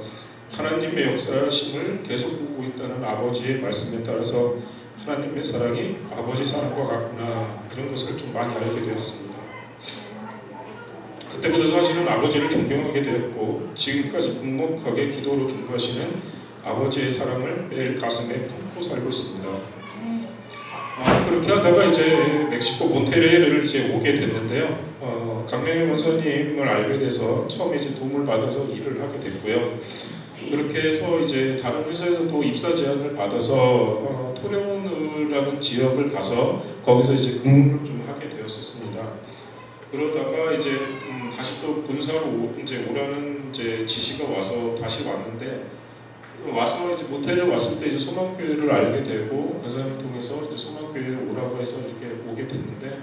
하나님의 역사심을 계속 보고 있다는 아버지의 말씀에 따라서 하나님의 사랑이 아버지 사랑과 같구나 이런 것을 좀 많이 알게 되었습니다. 그때부터 사실은 아버지를 존경하게 되었고 지금까지 묵묵하게 기도로 중보하시는 아버지의 사랑을 매일 가슴에 품고 살고 있습니다. 그렇게 하다가 이제 멕시코 몬테레이를 이제 오게 됐는데요. 강명희 원사님을 알게 돼서 처음에 이제 도움을 받아서 일을 하게 됐고요. 그렇게 해서 이제 다른 회사에서도 입사 제안을 받아서 토레오누라는 지역을 가서 거기서 이제 근무를 좀 하게 되었었습니다. 그러다가 이제 다시 또 본사로 이제 오라는 이제 지시가 와서 다시 왔는데 와서 이제 모텔에 왔을 때 이제 소망교회를 알게 되고 그 사람을 통해서 이제 소망교회를 오라고 해서 이렇게 오게 됐는데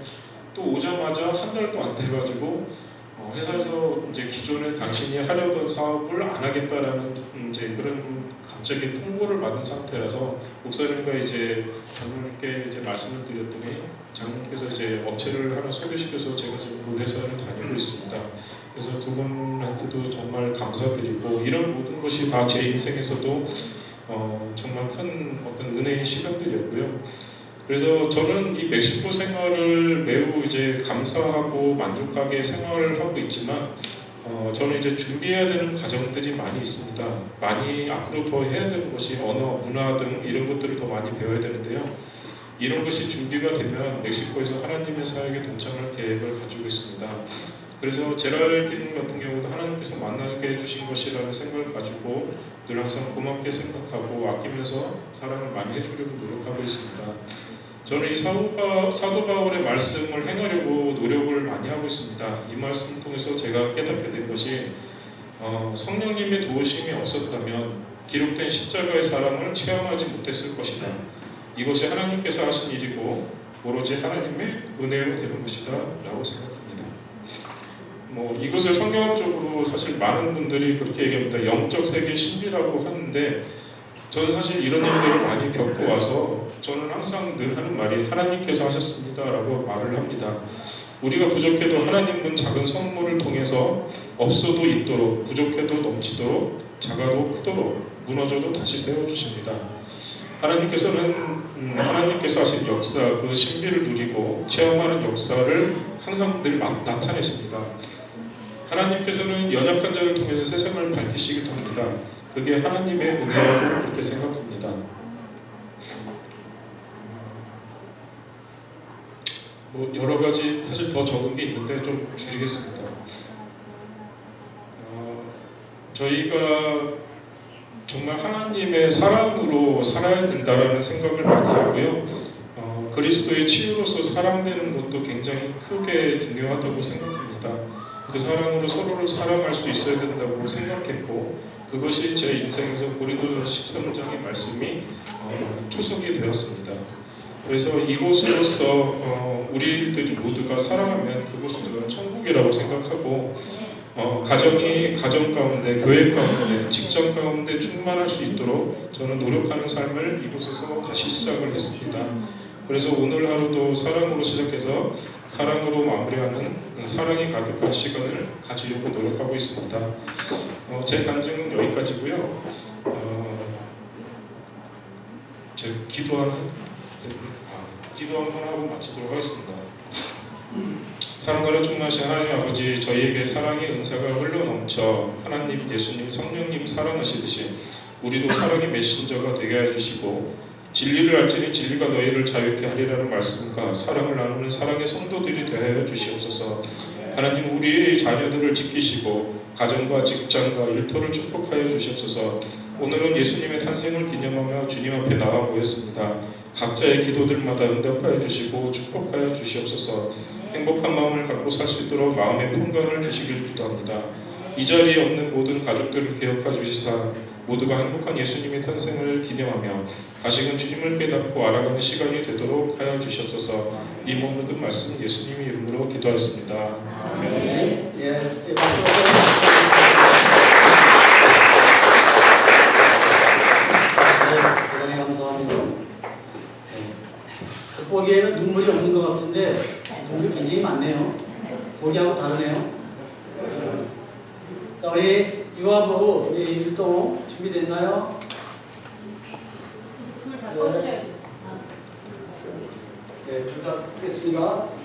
또 오자마자 한 달도 안 돼가지고 회사에서 이제 기존에 당신이 하려던 사업을 안 하겠다라는 이제 그런 갑자기 통보를 받은 상태라서 목사님과 이제 장로님께 이제 말씀을 드렸더니 장로님께서 이제 업체를 하나 소개시켜서 제가 지금 그 회사를 다니고 있습니다. 그래서 두 분한테도 정말 감사드리고 이런 모든 것이 다 제 인생에서도 정말 큰 어떤 은혜의 시간들이었고요. 그래서 저는 이 멕시코 생활을 매우 이제 감사하고 만족하게 생활을 하고 있지만 저는 이제 준비해야 되는 과정들이 많이 있습니다. 많이 앞으로 더 해야 되는 것이 언어, 문화 등 이런 것들을 더 많이 배워야 되는데요. 이런 것이 준비가 되면 멕시코에서 하나님의 사역에 동참할 계획을 가지고 있습니다. 그래서 제랄딘 같은 경우도 하나님께서 만나게 해주신 것이라는 생각을 가지고 늘 항상 고맙게 생각하고 아끼면서 사랑을 많이 해주려고 노력하고 있습니다. 저는 이 사도 바울의 말씀을 행하려고 노력을 많이 하고 있습니다. 이 말씀을 통해서 제가 깨닫게 된 것이 성령님의 도우심이 없었다면 기록된 십자가의 사랑을 체험하지 못했을 것이다. 이것이 하나님께서 하신 일이고 오로지 하나님의 은혜로 되는 것이다 라고 생각합니다. 이것을 성경적으로 사실 많은 분들이 그렇게 얘기합니다. 영적 세계 신비라고 하는데 저는 사실 이런 일들을 많이 겪고 와서 저는 항상 늘 하는 말이 하나님께서 하셨습니다 라고 말을 합니다. 우리가 부족해도 하나님은 작은 선물을 통해서 없어도 있도록, 부족해도 넘치도록, 작아도 크도록, 무너져도 다시 세워주십니다. 하나님께서 하신 역사, 그 신비를 누리고 체험하는 역사를 항상 늘 나타내십니다. 하나님께서는 연약한 자를 통해서 세상을 밝히시기도 합니다. 그게 하나님의 은혜라고 그렇게 생각합니다. 여러 가지 사실 더 적은 게 있는데 좀 줄이겠습니다. 저희가 정말 하나님의 사랑으로 살아야 된다라는 생각을 많이 하고요. 그리스도의 치유로서 사랑되는 것도 굉장히 크게 중요하다고 생각합니다. 그 사랑으로 서로를 사랑할 수 있어야 된다고 생각했고 그것이 제 인생에서 고린도전서 13장의 말씀이 초석이 되었습니다. 그래서 이곳으로서 우리들이 모두가 사랑하면 그것은 저는 천국이라고 생각하고 가정 가운데, 교회 가운데, 직장 가운데 충만할 수 있도록 저는 노력하는 삶을 이곳에서 다시 시작을 했습니다. 그래서 오늘 하루도 사랑으로 시작해서 사랑으로 마무리하는 사랑이 가득한 시간을 가지려고 노력하고 있습니다. 제 간증은 여기까지고요. 제가 기도 한번 하고 마치도록 하겠습니다. 사랑으로 충만하신 하나님 아버지, 저희에게 사랑의 은사가 흘러넘쳐 하나님, 예수님, 성령님 사랑하시듯이 우리도 사랑의 메신저가 되게 해주시고 진리를 알지니 진리가 너희를 자유케 하리라는 말씀과 사랑을 나누는 사랑의 성도들이 되어 주시옵소서. 하나님, 우리의 자녀들을 지키시고 가정과 직장과 일터를 축복하여 주시옵소서. 오늘은 예수님의 탄생을 기념하며 주님 앞에 나와 모였습니다. 각자의 기도들마다 응답하여 주시고 축복하여 주시옵소서. 행복한 마음을 갖고 살 수 있도록 마음의 평강을 주시길 기도합니다. 이 자리에 없는 모든 가족들을 기억하여 주시사 모두가 행복한 예수님의 탄생을 기념하며 다시금 주님을 깨닫고 알아가는 시간이 되도록 하여 주시옵소서. 이 모든 말씀 예수님의 이름으로 기도하였습니다. 네. 대단히 감사합니다. 보기에는 눈물이 없는 것 같은데 눈물이 굉장히 많네요. 보기하고 다르네요. 자, 우리 유아부 우리 율동 준비됐나요? 네, 부탁드리겠습니다.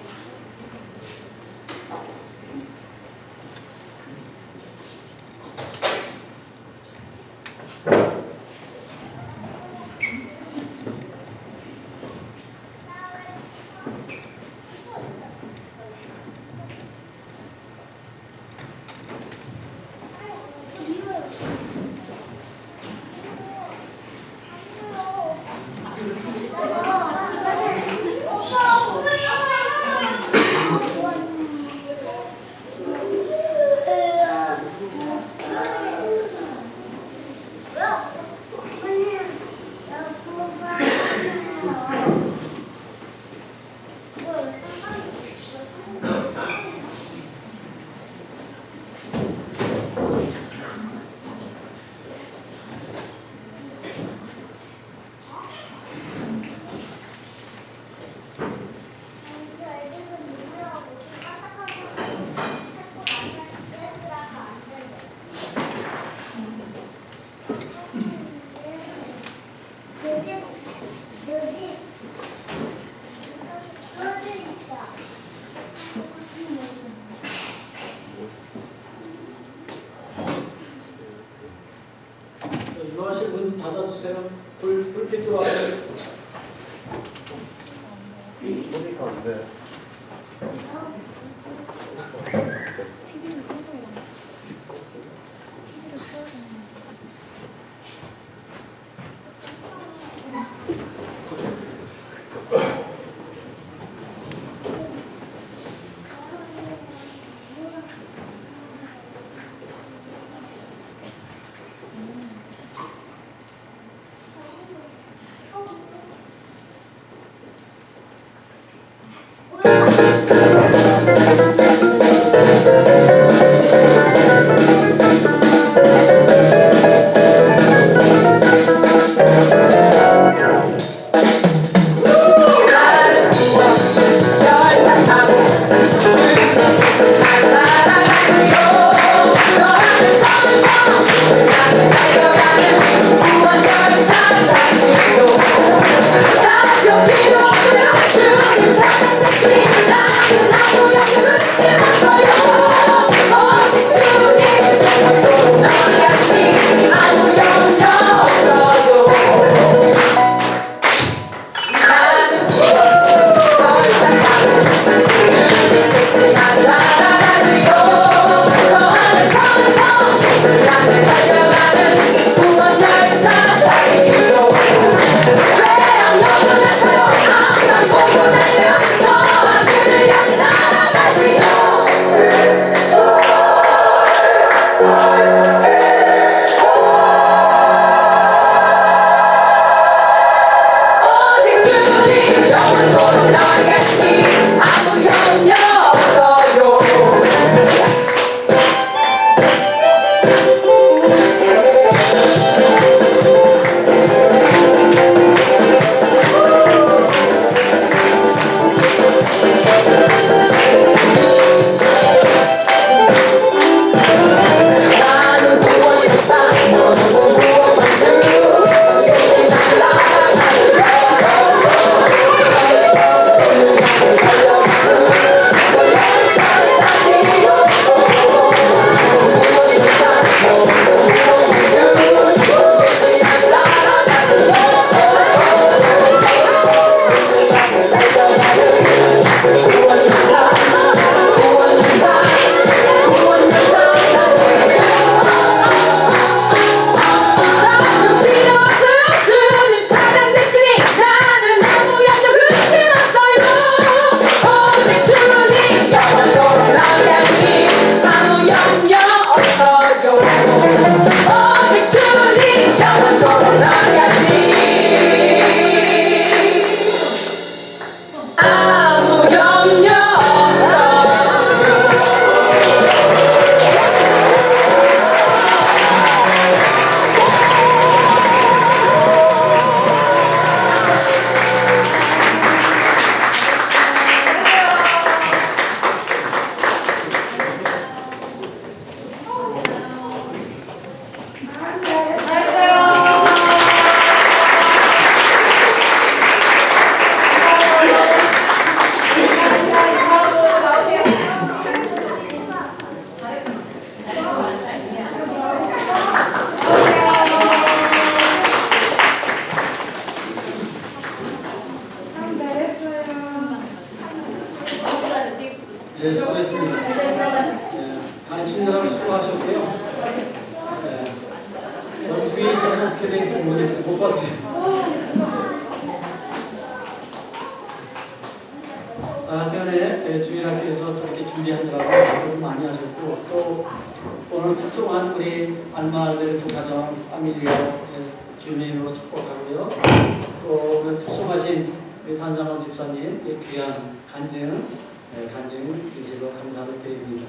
주세요. 불빛 들어와요. 보니까 안 돼. TV를 켜서요. TV를 켜야 되는 네, 수고했습니다. 네, 가르치느라고 수고하셨고요. 네, 저 뒤에 있어서 어떻게 될지 모르겠어요. 못 봤어요. 하여튼간에 주일학교에서 또 이렇게 준비하느라고 수고 많이 하셨고, 또 오늘 특송한 우리 알마 알베르토 가정 파밀리오 주님의 이름으로 축복하고요. 또 오늘 특송하신 우리 단상원 집사님 귀한 간증 진실로 감사를 드립니다.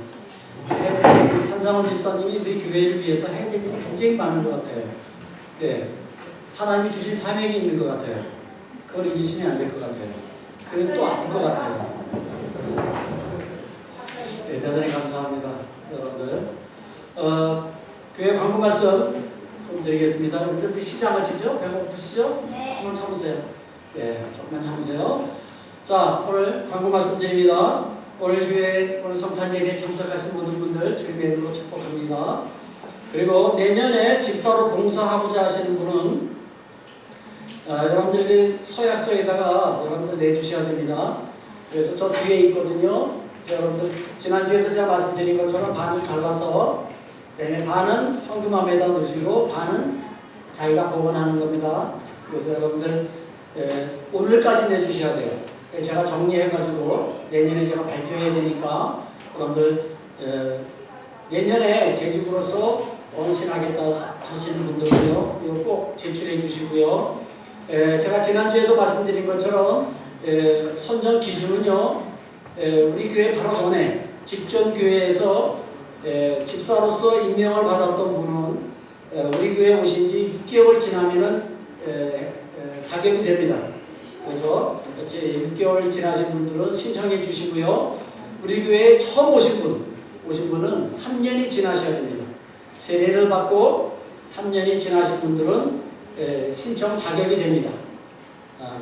한상원 집사님이 우리 교회를 위해서 해야 될 일이 굉장히 많은 것 같아요. 네, 사람이 주신 사명이 있는 것 같아요. 그걸 잊으시면 안 될 것 같아요. 그리고 또 아플 것 같아요. 네, 대단히 감사합니다, 여러분들. 교회 광고 말씀 좀 드리겠습니다. 여러분들 시작하시죠? 배고프시죠? 한번 참으세요. 네, 조금만 참으세요. 자, 오늘 광고 말씀드립니다. 오늘 교회 오늘 성탄 예배에 참석하신 모든 분들 주님의 이름으로 축복합니다. 그리고 내년에 집사로 봉사하고자 하시는 분은 여러분들이 서약서에다가 여러분들 내주셔야 됩니다. 그래서 저 뒤에 있거든요. 그래서 여러분들 지난주에도 제가 말씀드린 것처럼 반을 잘라서 그다음에 반은 헌금함에다 넣으시고 반은 자기가 보관하는 겁니다. 그래서 여러분들 오늘까지 내주셔야 돼요. 제가 정리해가지고 내년에 제가 발표해야 되니까 여러분들 내년에 재직으로서 원신하겠다 하시는 분들은요, 이거 꼭 제출해 주시고요. 제가 지난주에도 말씀드린 것처럼 선정 기준은요, 우리 교회 바로 전에 직전 교회에서 집사로서 임명을 받았던 분은 우리 교회에 오신 지 6개월 지나면은 자격이 됩니다. 그래서 6개월 지나신 분들은 신청해 주시고요. 우리 교회에 처음 오신 분은 3년이 지나셔야 됩니다. 세례를 받고 3년이 지나신 분들은 신청 자격이 됩니다.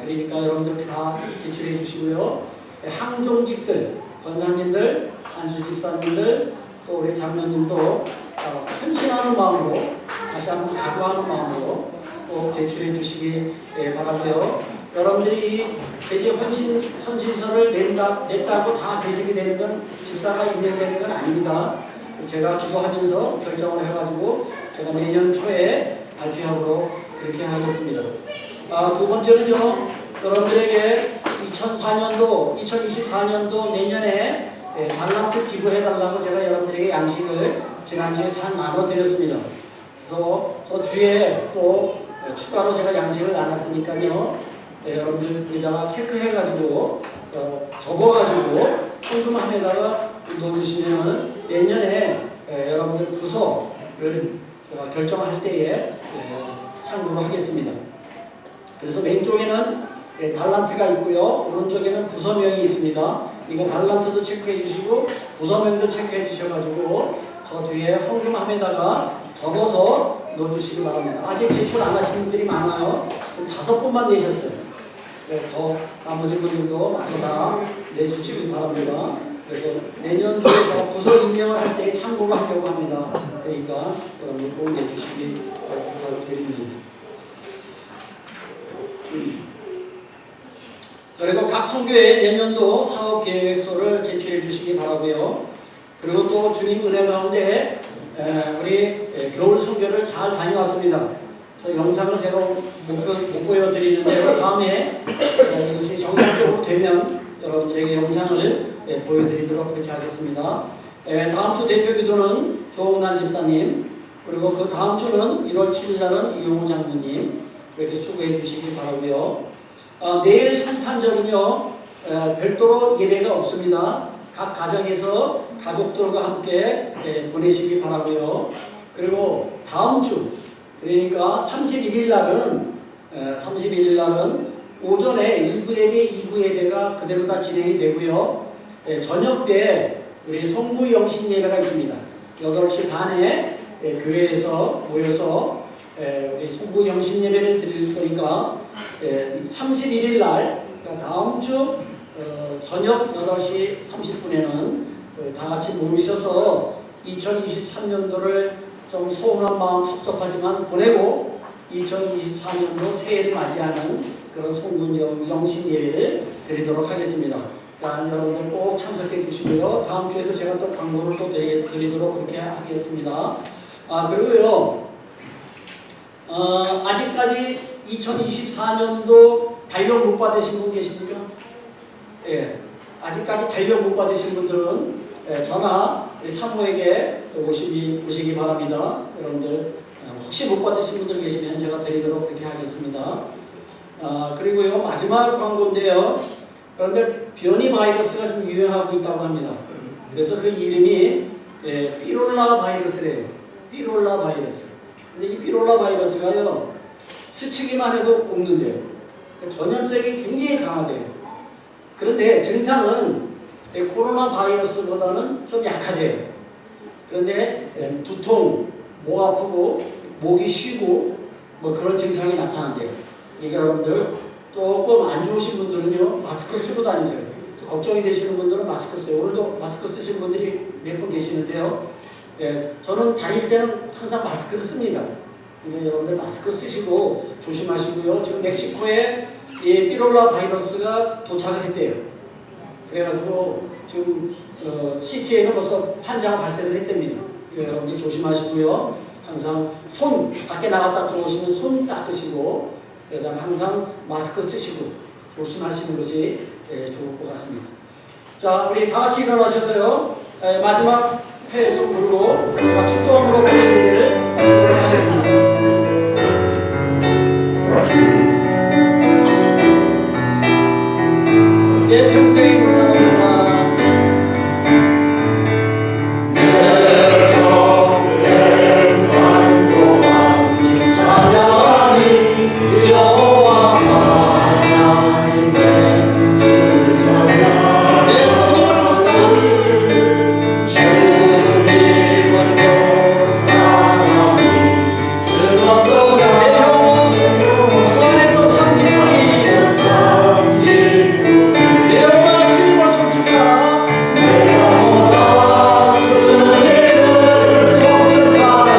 그러니까 여러분들 다 제출해 주시고요. 항종직들, 권사님들, 안수집사님들, 또 우리 장로님도 헌신하는 마음으로, 다시 한번 각오하는 마음으로 꼭 제출해 주시기 바라고요. 여러분들이 재직 헌신서를 냈다고 다 재직이 되는 건, 집사가 임명되는 건 아닙니다. 제가 기도하면서 결정을 해가지고 제가 내년 초에 발표하도록 그렇게 하겠습니다. 두 번째는요, 여러분들에게 2024년도 내년에 달란트 기부해달라고 제가 여러분들에게 양식을 지난주에 다 나눠드렸습니다. 그래서 저 뒤에 또 추가로 제가 양식을 나눴으니까요, 여러분들 여기다가 체크해가지고 접어가지고 헌금함에다가 넣어주시면은 내년에 여러분들 부서를 제가 결정할 때에 참고로 하겠습니다. 그래서 왼쪽에는 달란트가 있고요, 오른쪽에는 부서명이 있습니다. 이거 달란트도 체크해 주시고 부서명도 체크해 주셔가지고 저 뒤에 헌금함에다가 접어서 넣어주시기 바랍니다. 아직 제출 안 하신 분들이 많아요. 지금 5분만 내셨어요. 더 나머지 분들도 마저 다 내주시기 바랍니다. 그래서 내년도에 제가 부서 임명을 할 때 참고를 하려고 합니다. 그러니까 여러분들 꼭 내주시기 부탁을 드립니다. 그리고 각 선교회 내년도 사업계획서를 제출해 주시기 바라고요. 그리고 또 주님 은혜 가운데 우리 겨울 선교를 잘 다녀왔습니다. 그래서 영상을 제가 못 보여드리는데 다음에 이것이 정상적으로 되면 여러분들에게 영상을 보여드리도록 그렇게 하겠습니다. 다음 주 대표기도는 조홍란 집사님, 그리고 그 다음 주는 1월 7일 날은 이용호 장로님 이렇게 수고해 주시기 바라고요. 내일 성탄절은요, 별도로 예배가 없습니다. 각 가정에서 가족들과 함께 보내시기 바라고요. 그리고 다음 주, 그러니까 31일 날은 오전에 1부 예배, 2부 예배가 그대로 다 진행이 되고요. 저녁 때 우리 송구 영신 예배가 있습니다. 8시 반에 교회에서 모여서 우리 송구 영신 예배를 드릴 거니까 31일 날, 그러니까 다음 주 저녁 8시 30분에는 다 같이 모이셔서 2023년도를 좀 소원한 마음 섭섭하지만 보내고 2024년도 새해를 맞이하는 그런 송군 영신 예배를 드리도록 하겠습니다. 그러니까 여러분들 꼭 참석해 주시고요. 다음 주에도 제가 또 광고를 또 드리도록 그렇게 하겠습니다. 그리고요, 아직까지 2024년도 달력 못 받으신 분 계십니까? 예, 아직까지 달력 못 받으신 분들은 전화 우리 사모에게 오시기 바랍니다. 여러분들 혹시 못 받으신 분들 계시면 제가 드리도록 그렇게 하겠습니다. 그리고요, 마지막 광고인데요, 여러분들 변이 바이러스가 좀 유행하고 있다고 합니다. 그래서 그 이름이 삐롤라 바이러스래요. 삐롤라 바이러스. 근데 이 삐롤라 바이러스가요, 스치기만 해도 옮는데요. 전염성이 굉장히 강하대요. 그런데 증상은 코로나 바이러스보다는 좀 약하대요. 그런데 두통, 목 아프고 목이 쉬고 뭐 그런 증상이 나타난대요. 그러니까 여러분들 조금 안 좋으신 분들은요, 마스크 쓰고 다니세요. 걱정이 되시는 분들은 마스크 쓰세요. 오늘도 마스크 쓰신 분들이 몇 분 계시는데요. 저는 다닐 때는 항상 마스크를 씁니다. 그러니까 여러분들 마스크 쓰시고 조심하시고요. 지금 멕시코에 이 피롤라 바이러스가 도착을 했대요. 그래가지고 지금 시티에는 벌써 환자가 발생을 했답니다. 여러분들 조심하시고요. 항상 손 밖에 나갔다 들어오시면 손 닦으시고 그다음 항상 마스크 쓰시고 조심하시는 것이 좋을 것 같습니다. 자, 우리 다 같이 일어나셔서요. 마지막 회의 속으로 제가 축도함으로 보내드리기를 마치도록 하겠습니다. 내 평생 사는 동안 내 평생 사는 동안 찬양하니 여호와 하나님의 주를 찬양 내 주님을 묵상하니 주님을 묵상하니 즐겁도다 내 영혼 주 안에서 참 기쁘니 내 영혼아 주님을 송축하라 내 영혼아 주님을 송축하라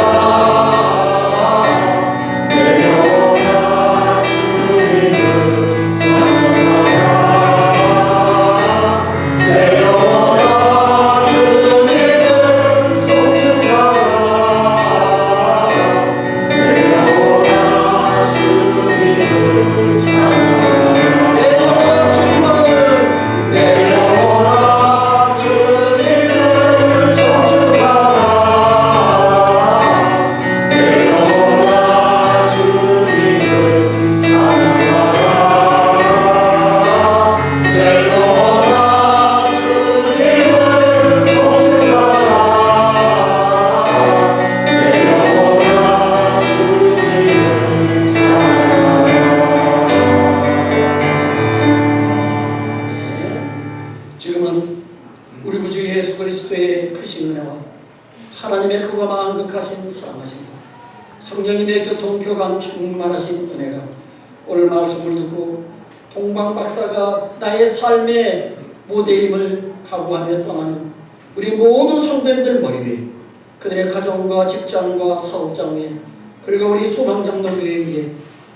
내 영혼아 주님을 송축하라 내 영혼아 주님을 송축하라 내 영혼아 주님을 찬양하라 내 영혼아 주님을 내 영혼아 주님을 송축하라 내 영혼아 주님을 찬양하라 내 영혼아 주님을 송축하라 내 영혼아 주님을 찬양하라. 지금은 우리 구주 예수 그리스도의 크신 은혜와 하나님의 크고 만극하신 사랑하심과 성령님의 교통 교감 충만하신 은혜가 오늘 말씀을 듣고 동방 박사가 나의 삶의 모델임을 각오하며 떠나는 우리 모든 성도님들 머리 위에 그들의 가정과 직장과 사업장 위에 그리고 우리 소방장들 위에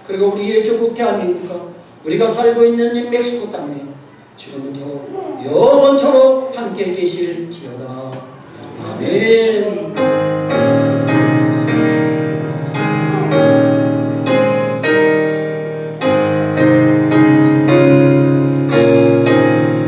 그리고 우리의 조국 대한민국과 우리가 살고 있는 이 멕시코 땅에 지금부터 영원토록 함께 계실지어다. 아멘.